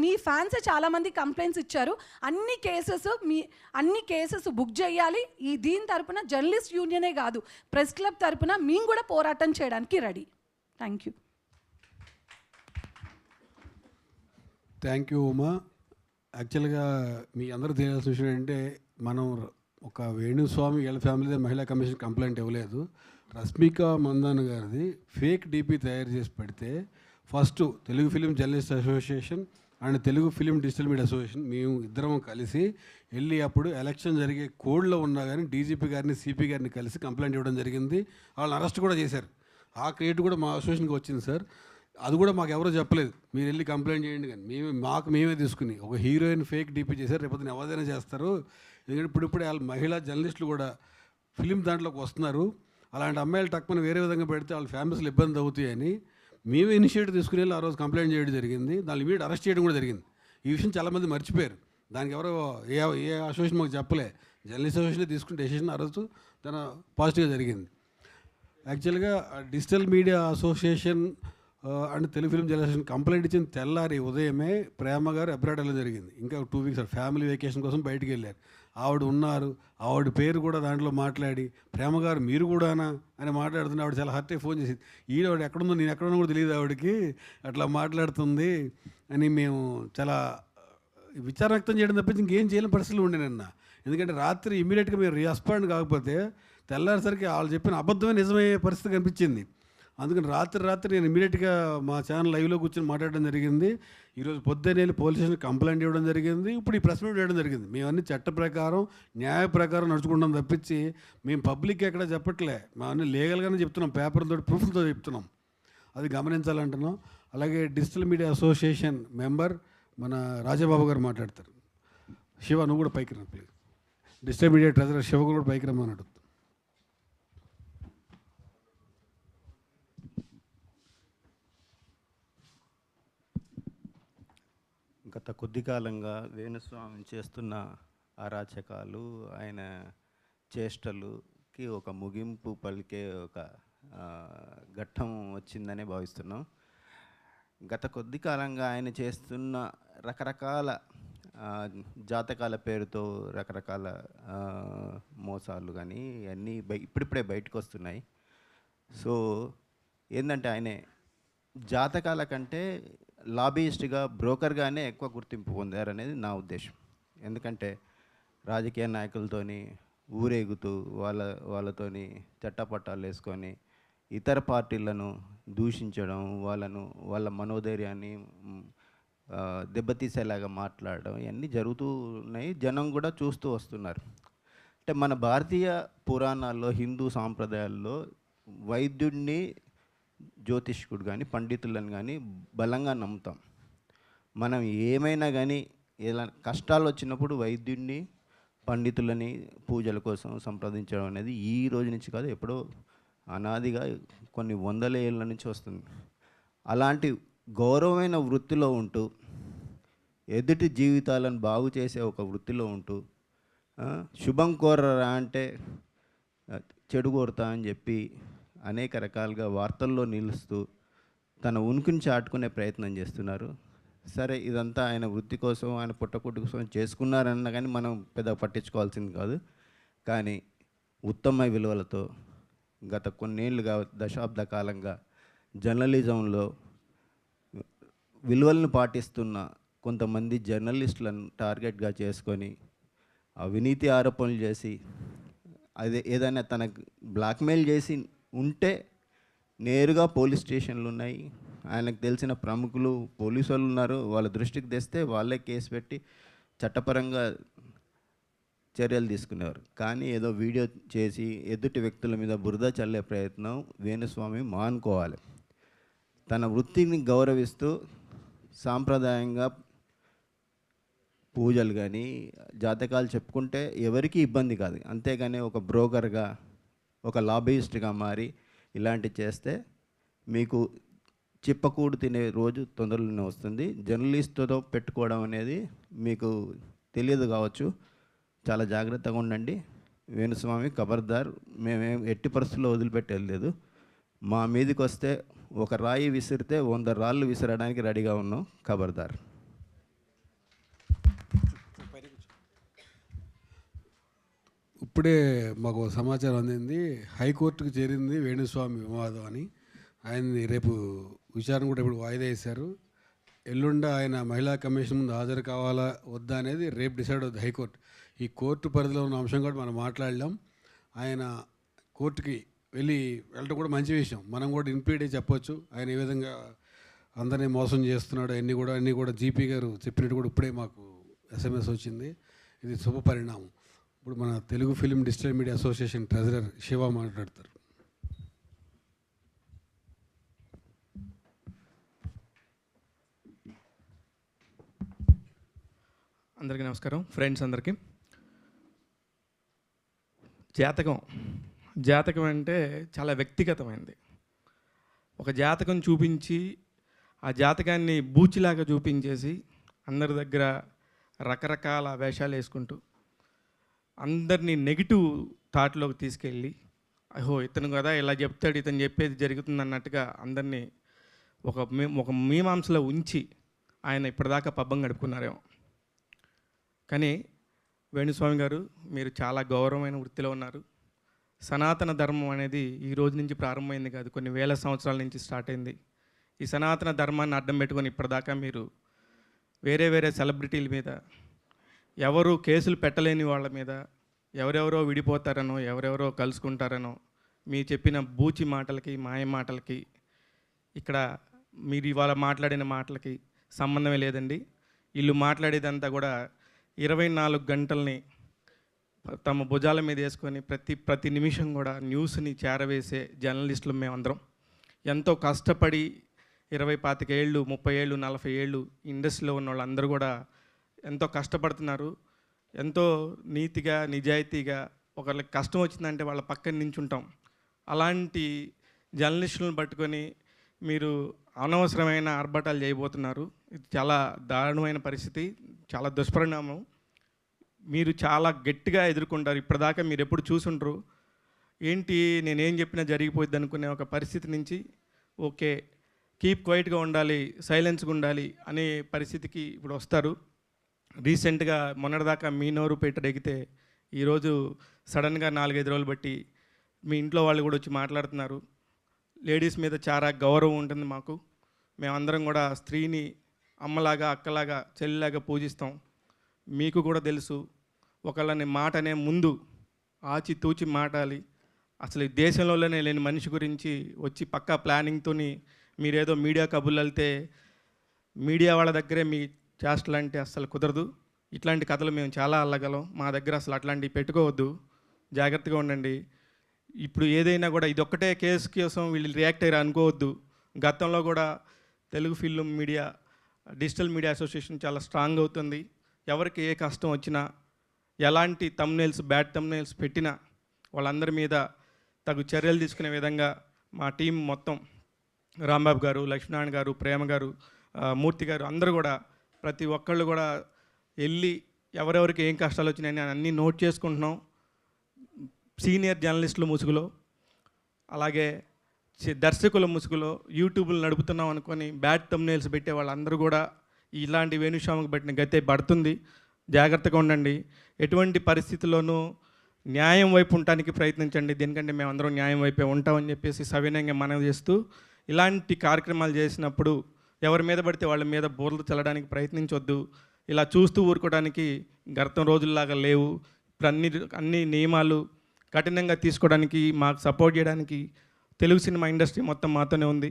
మీ ఫ్యాన్సే చాలామంది కంప్లైంట్స్ ఇచ్చారు. అన్ని కేసెస్ బుక్ చేయాలి. దీని తరపున జర్నలిస్ట్ యూనియనే కాదు, ప్రెస్ క్లబ్ తరపున మేము కూడా పోరాటం చేయడానికి ready. Thank you. Thank you Uma. యాక్చువల్గా మీ అందరూ తెలియాల్సిన విషయం ఏంటంటే, మనం ఒక వేణుస్వామి వీళ్ళ ఫ్యామిలీ మహిళా కమిషన్ కంప్లైంట్ ఇవ్వలేదు. రష్మిక మందాన గారిది ఫేక్ డీపీ తయారు చేసి పెడితే first Telugu film journalist association and Telugu film digital media association మేము ఇద్దరం కలిసి వెళ్ళి అప్పుడు ఎలక్షన్ జరిగే కోడ్లో ఉన్నా కానీ డీజీపీ గారిని సిపి గారిని కలిసి కంప్లైంట్ ఇవ్వడం జరిగింది. వాళ్ళని అరెస్ట్ కూడా చేశారు. ఆ క్రియేట్ కూడా మా అసోసియేషన్కి వచ్చింది సార్. అది కూడా మాకు ఎవరో చెప్పలేదు, మీరు వెళ్ళి కంప్లైంట్ చేయండి కానీ. మేమే తీసుకుని ఒక హీరోయిన్ ఫేక్ డీపీ చేశారు. రేపొద్దున ఎవరైనా చేస్తారు. ఎందుకంటే ఇప్పుడిప్పుడే వాళ్ళ మహిళా జర్నలిస్టులు కూడా ఫిలిం దాంట్లోకి వస్తున్నారు. అలాంటి అమ్మాయిలు టక్కున వేరే విధంగా పెడితే వాళ్ళ ఫ్యామిలీస్లో ఇబ్బంది అవుతాయని మేమే ఇనిషియేటివ్ తీసుకుని వెళ్ళి ఆ రోజు కంప్లైంట్ చేయడం జరిగింది. దాన్ని ఇమీడియట్ అరెస్ట్ చేయడం కూడా జరిగింది. ఈ విషయం చాలామంది మర్చిపోయారు. దానికి ఎవరో ఏ అసోసియేషన్ మాకు చెప్పలే. జర్నలిస్ట్ అసోసియేషన్ తీసుకునే డెసిషన్ ఆ రోజు చాలా పాజిటివ్గా జరిగింది. యాక్చువల్గా digital media association and Telugu film journalist complaint ఇచ్చిన తెల్లారి ఉదయమే ప్రేమ గారు అబ్రాడ్ వెళ్ళడం జరిగింది. ఇంకా 2 వీక్స్ ఫ్యామిలీ వెకేషన్ కోసం బయటికి వెళ్ళారు. ఆవిడ ఉన్నారు. ఆవిడ పేరు కూడా దాంట్లో మాట్లాడి ప్రేమ గారు మీరు కూడానా అని మాట్లాడుతున్నా. ఆవిడ చాలా హర్ట్ అయ్యి ఫోన్ చేసింది. ఆవిడ ఎక్కడుందో నేను ఎక్కడున్నా కూడా తెలియదు ఆవిడకి, అట్లా మాట్లాడుతుంది అని మేము చాలా విచారం వ్యక్తం చేయడం తప్పించి ఇంకేం చేయలేని పరిస్థితులు ఉండే నిన్న. ఎందుకంటే రాత్రి ఇమీడియట్గా మీరు రెస్పాండ్ కాకపోతే తెల్లారిసరికి వాళ్ళు చెప్పిన అబద్ధమే నిజమయ్యే పరిస్థితి కనిపించింది. అందుకని రాత్రి నేను ఇమీడియట్గా మా ఛానల్ లైవ్లో కూర్చొని మాట్లాడడం జరిగింది. ఈరోజు పొద్దున్నే పోలీస్ స్టేషన్ కంప్లైంట్ ఇవ్వడం జరిగింది. ఇప్పుడు ఈ ప్రెస్ మీట్ చేయడం జరిగింది. మేమన్నీ చట్ట ప్రకారం న్యాయ ప్రకారం నడుచుకుంటాం తప్పించి మేము పబ్లిక్ ఎక్కడ చెప్పట్లే. మేమన్నీ లీగల్గానే చెప్తున్నాం, పేపర్లతో ప్రూఫ్లతో చెప్తున్నాం. అది గమనించాలంటున్నాం. అలాగే డిజిటల్ మీడియా అసోసియేషన్ మెంబర్ మన రాజాబాబు గారు మాట్లాడతారు. శివ నువ్వు కూడా పైకి రా please. Digital media treasurer Shiva కూడా పైకి రమ్మని అడుగుతాను. గత కొద్ది కాలంగా వేణుస్వామి చేస్తున్న అరాచకాలు, ఆయన చేష్టలుకి ఒక ముగింపు పలికే ఒక ఘట్టం వచ్చిందనే భావిస్తున్నాం. గత కొద్ది కాలంగా ఆయన చేస్తున్న రకరకాల జాతకాల పేరుతో రకరకాల మోసాలు కానీ అన్నీ ఇప్పుడిప్పుడే బయటకు వస్తున్నాయి. సో ఏంటంటే ఆయనే జాతకాల కంటే లాబీయిస్ట్గా, బ్రోకర్గానే ఎక్కువ గుర్తింపు పొందారనేది నా ఉద్దేశం. ఎందుకంటే రాజకీయ నాయకులతోని ఊరేగుతూ వాళ్ళతోని చట్టపట్టాలు వేసుకొని ఇతర పార్టీలను దూషించడం, వాళ్ళ మనోధైర్యాన్ని దెబ్బతీసేలాగా మాట్లాడడం ఇవన్నీ జరుగుతూ ఉన్నాయి. జనం కూడా చూస్తూ వస్తున్నారు. అంటే మన భారతీయ పురాణాల్లో, హిందూ సాంప్రదాయాల్లో వైద్యుడిని, జ్యోతిష్కుడు కానీ, పండితులను కానీ బలంగా నమ్ముతాం. మనం ఏమైనా కానీ ఎలా కష్టాలు వచ్చినప్పుడు వైద్యుడిని, పండితులని పూజల కోసం సంప్రదించడం అనేది ఈ రోజు నుంచి కాదు, ఎప్పుడో అనాదిగా కొన్ని వందల ఏళ్ళ నుంచి వస్తుంది. అలాంటి గౌరవమైన వృత్తిలో ఉంటూ, ఎదుటి జీవితాలను బాగు చేసే ఒక వృత్తిలో ఉంటూ, శుభం కోరరా అంటే చెడు కోరుతా అని చెప్పి అనేక రకాలుగా వార్తల్లో నిలుస్తూ తన ఉనికిని చాటుకునే ప్రయత్నం చేస్తున్నారు. సరే, ఇదంతా ఆయన వృత్తి కోసం, ఆయన పుట్టకుట్టు కోసం చేసుకున్నారన్న కానీ మనం పెద్ద పట్టించుకోవాల్సింది కాదు. కానీ ఉత్తమ విలువలతో గత కొన్నేళ్ళుగా, దశాబ్ద కాలంగా జర్నలిజంలో విలువలను పాటిస్తున్న కొంతమంది జర్నలిస్టులను టార్గెట్గా చేసుకొని అవినీతి ఆరోపణలు చేసి అదే ఏదైనా తనకు బ్లాక్మెయిల్ చేసి ఉంటే నేరుగా పోలీస్ స్టేషన్లు ఉన్నాయి, ఆయనకు తెలిసిన ప్రముఖులు పోలీసు వాళ్ళు ఉన్నారు, వాళ్ళ దృష్టికి తెస్తే వాళ్ళే కేసు పెట్టి చట్టపరంగా చర్యలు తీసుకునేవారు. కానీ ఏదో వీడియో చేసి ఎదుటి వ్యక్తుల మీద బురద చల్లే ప్రయత్నం వేణుస్వామి మానుకోవాలి. తన వృత్తిని గౌరవిస్తూ సాంప్రదాయంగా పూజలు కానీ జాతకాలు చెప్పుకుంటే ఎవరికీ ఇబ్బంది కాదు. అంతేగాని ఒక బ్రోకర్గా ఒక లాబీయిస్ట్గా మారి ఇలాంటివి చేస్తే మీకు చిప్పకూడు తినే రోజు తొందరలోనే వస్తుంది. జర్నలిస్టుతో పెట్టుకోవడం అనేది మీకు తెలియదు కావచ్చు, చాలా జాగ్రత్తగా ఉండండి. వేణుస్వామి ఖబర్దార్, మేమేం ఎట్టి పరిస్థితుల్లో వదిలిపెట్టలేదు. మా మీదకి వస్తే ఒక రాయి విసిరితే 100 రాళ్ళు విసరడానికి రెడీగా ఉన్నాం, ఖబర్దార్. ఇప్పుడే మాకు సమాచారం అందింది, హైకోర్టుకు చేరింది వేణుస్వామి వివాదం అని. ఆయన్ని రేపు విచారణ కూడా ఇప్పుడు వాయిదా వేశారు. ఎల్లుండ ఆయన మహిళా కమిషన్ ముందు హాజరు కావాలా వద్దా అనేది రేపు డిసైడ్ అవుతుంది హైకోర్టు. ఈ కోర్టు పరిధిలో ఉన్న అంశం కూడా మనం మాట్లాడలేం. ఆయన కోర్టుకి వెళ్ళటం కూడా మంచి విషయం. మనం కూడా ఇన్పీడే చెప్పొచ్చు ఆయన ఏ విధంగా అందరినీ మోసం చేస్తున్నాడు. అన్నీ కూడా జీపీ గారు చెప్పినట్టు కూడా ఇప్పుడే మాకు SMS వచ్చింది. ఇది శుభ పరిణామం. ఇప్పుడు మన Telugu film digital media association treasurer Shiva మాట్లాడతారు. అందరికీ నమస్కారం. ఫ్రెండ్స్ అందరికీ. జాతకం అంటే చాలా వ్యక్తిగతమైనది. ఒక జాతకం చూపించి ఆ జాతకాన్ని బూచిలాగా చూపించేసి అందరి దగ్గర రకరకాల వేషాలు వేసుకుంటూ అందరినీ నెగిటివ్ థాట్లోకి తీసుకెళ్ళి అహో ఇతను కదా ఇలా చెప్తాడు, ఇతను చెప్పేది జరుగుతుంది అన్నట్టుగా అందరినీ ఒక మీమాంసలో ఉంచి ఆయన ఇప్పటిదాకా పబ్బం గడుపుకున్నారేమో. కానీ వేణుస్వామి గారు, మీరు చాలా గౌరవమైన వృత్తిలో ఉన్నారు. సనాతన ధర్మం అనేది ఈ రోజు నుంచి ప్రారంభమైంది కాదు, కొన్ని వేల సంవత్సరాల నుంచి స్టార్ట్ అయింది. ఈ సనాతన ధర్మాన్ని అడ్డం పెట్టుకొని ఇప్పటిదాకా మీరు వేరే సెలబ్రిటీల మీద, ఎవరు కేసులు పెట్టలేని వాళ్ళ మీద, ఎవరెవరో విడిపోతారనో ఎవరెవరో కలుసుకుంటారనో మీరు చెప్పిన బూచి మాటలకి, మాయ మాటలకి, ఇక్కడ మీరు ఇవాళ మాట్లాడిన మాటలకి సంబంధమే లేదండి. వీళ్ళు మాట్లాడేదంతా కూడా 24 గంటల్ని తమ భుజాల మీద వేసుకొని ప్రతి నిమిషం కూడా న్యూస్ని చేరవేసే జర్నలిస్టులు మేమందరం. ఎంతో కష్టపడి 25 ఏళ్ళు, 30 ఏళ్ళు, 40 ఏళ్ళు ఇండస్ట్రీలో ఉన్న వాళ్ళందరూ కూడా ఎంతో కష్టపడుతున్నారు. ఎంతో నీతిగా, నిజాయితీగా ఒకళ్ళకి కష్టం వచ్చిందంటే వాళ్ళ పక్కన నించుంటాం. అలాంటి జర్నలిస్టులను పట్టుకొని మీరు అనవసరమైన ఆర్భాటాలు చేయబోతున్నారు. ఇది చాలా దారుణమైన పరిస్థితి, చాలా దుష్పరిణామం. మీరు చాలా గట్టిగా ఎదుర్కొంటారు. ఇప్పటిదాకా మీరు ఎప్పుడు చూసుంటారు. ఏంటి నేనేం చెప్పినా జరిగిపోద్ది అనుకునే ఒక పరిస్థితి నుంచి ఓకే కీప్ క్వైట్గా ఉండాలి, సైలెన్స్గా ఉండాలి అనే పరిస్థితికి ఇప్పుడు వస్తారు. రీసెంట్గా మొన్నటిదాకా మీ నోరు పెట్టడెగితే ఈరోజు సడన్గా 4-5 రోజులు బట్టి మీ ఇంట్లో వాళ్ళు కూడా వచ్చి మాట్లాడుతున్నారు. లేడీస్ మీద చాలా గౌరవం ఉంటుంది మాకు. మేమందరం కూడా స్త్రీని అమ్మలాగా, అక్కలాగా, చెల్లిలాగా పూజిస్తాం. మీకు కూడా తెలుసు, ఒకళ్ళని మాట అనే ముందు ఆచితూచి మాటాలి. అసలు ఈ దేశంలోనే లేని మనిషి గురించి వచ్చి పక్కా ప్లానింగ్తో మీరేదో మీడియా కబుర్లు వెళ్తే మీడియా వాళ్ళ దగ్గరే మీ చేష్టలు అంటే అసలు కుదరదు. ఇట్లాంటి కథలు మేము చాలా అల్లగలం. మా దగ్గర అసలు అట్లాంటివి పెట్టుకోవద్దు, జాగ్రత్తగా ఉండండి. ఇప్పుడు ఏదైనా కూడా ఇదొక్కటే కేసు కోసం వీళ్ళు రియాక్ట్ అయ్యారు అనుకోవద్దు. గతంలో కూడా Telugu film media digital media association చాలా స్ట్రాంగ్ అవుతుంది. ఎవరికి ఏ కష్టం వచ్చినా, ఎలాంటి తమ్నైల్స్, బ్యాడ్ తమ్నైల్స్ పెట్టినా వాళ్ళందరి మీద తగు చర్యలు తీసుకునే విధంగా మా టీం మొత్తం, రాంబాబు గారు, లక్ష్మీనారాయణ గారు, ప్రేమ గారు, మూర్తి గారు అందరూ కూడా ప్రతి ఒక్కళ్ళు కూడా వెళ్ళి ఎవరెవరికి ఏం కష్టాలు వచ్చినాయని అన్నీ నోట్ చేసుకుంటున్నాం. సీనియర్ జర్నలిస్టుల ముసుగులో, అలాగే దర్శకుల ముసుగులో యూట్యూబ్లు నడుపుతున్నాం అనుకొని బ్యాడ్ తమ్నైల్స్ పెట్టే వాళ్ళందరూ కూడా ఇలాంటి వేణుస్వామికి పట్టిన గతే పడుతుంది. జాగ్రత్తగా ఉండండి. ఎటువంటి పరిస్థితుల్లోనూ న్యాయం వైపు ఉండటానికి ప్రయత్నించండి. దీనికంటే మేమందరం న్యాయం వైపే ఉంటామని చెప్పేసి సవినయంగా మనవి చేస్తూ, ఇలాంటి కార్యక్రమాలు చేసినప్పుడు ఎవరి మీద పడితే వాళ్ళ మీద బోర్లు చల్లడానికి ప్రయత్నించొద్దు. ఇలా చూస్తూ ఊరుకోవడానికి గతం రోజుల్లాగా లేవు. ఇప్పుడు అన్ని నియమాలు కఠినంగా తీసుకోవడానికి, మాకు సపోర్ట్ చేయడానికి తెలుగు సినిమా ఇండస్ట్రీ మొత్తం మాతోనే ఉంది.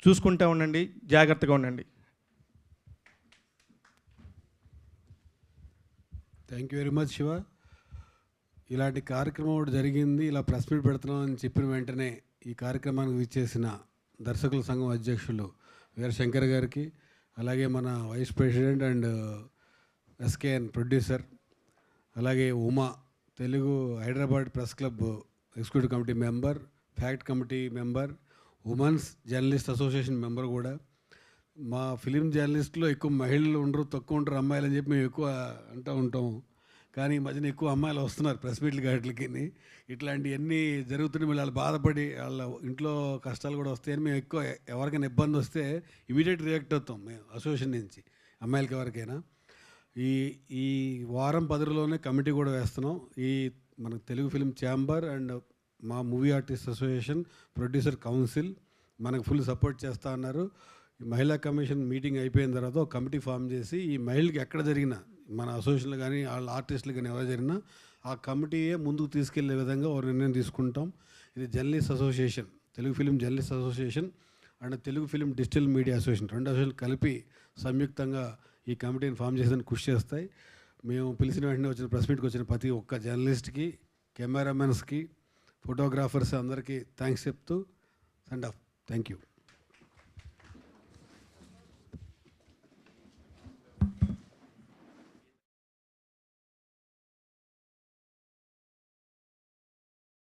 చూసుకుంటూ ఉండండి, జాగ్రత్తగా ఉండండి. Thank you very much Shiva. ఇలాంటి కార్యక్రమం ఒకటి జరిగింది, ఇలా ప్రెస్ మీట్ పెడుతున్నాం అని చెప్పిన వెంటనే ఈ కార్యక్రమానికి విచ్చేసిన దర్శకుల సంఘం అధ్యక్షులు వీరశంకర్ గారికి, అలాగే మన vice president and SKN producer, అలాగే Uma Telugu Hyderabad press club executive committee member, fact committee member, women's journalist association member కూడా. మా ఫిలిం జర్నలిస్ట్లో ఎక్కువ మహిళలు ఉండరు, తక్కువ ఉంటారు అమ్మాయిలు అని చెప్పి మేము ఎక్కువ అంటూ ఉంటాం. కానీ ఈ మధ్యన ఎక్కువ అమ్మాయిలు వస్తున్నారు ప్రెస్ మీట్లు వాటికి. ఇట్లాంటివన్నీ జరుగుతుంటే మళ్ళీ వాళ్ళు బాధపడి వాళ్ళ ఇంట్లో కష్టాలు కూడా వస్తాయని మేము ఎక్కువ ఎవరికైనా ఇబ్బంది వస్తే ఇమీడియట్ రియాక్ట్ అవుతాం మేము అసోసియేషన్ నుంచి, అమ్మాయిలకి ఎవరికైనా. ఈ వారం 10 రోజుల్లోనే కమిటీ కూడా వేస్తున్నాం. మన తెలుగు ఫిలిం ఛాంబర్ అండ్ మా movie artist association, producer council మనకు ఫుల్ సపోర్ట్ చేస్తూ ఉన్నారు. ఈ మహిళా కమిషన్ మీటింగ్ అయిపోయిన తర్వాత ఒక కమిటీ ఫామ్ చేసి ఈ మహిళకి ఎక్కడ జరిగినా, మన అసోసియేషన్లు కానీ వాళ్ళ ఆర్టిస్టులు కానీ ఎవరు జరిగినా ఆ కమిటీయే ముందుకు తీసుకెళ్లే విధంగా ఒక నిర్ణయం తీసుకుంటాం. ఇది journalist association, Telugu film journalist association and Telugu film digital media association, 2 అసోసియేషన్లు కలిపి సంయుక్తంగా ఈ కమిటీని ఫామ్ చేసేందుకు కృషి చేస్తాయి. మేము పిలిచిన వెంటనే వచ్చిన ప్రెస్ మీట్కి వచ్చిన ప్రతి ఒక్క జర్నలిస్ట్కి, కెమెరామెన్స్కి, ఫోటోగ్రాఫర్స్ అందరికీ థ్యాంక్స్ చెప్తూ సెండ్ ఆఫ్. Thank you.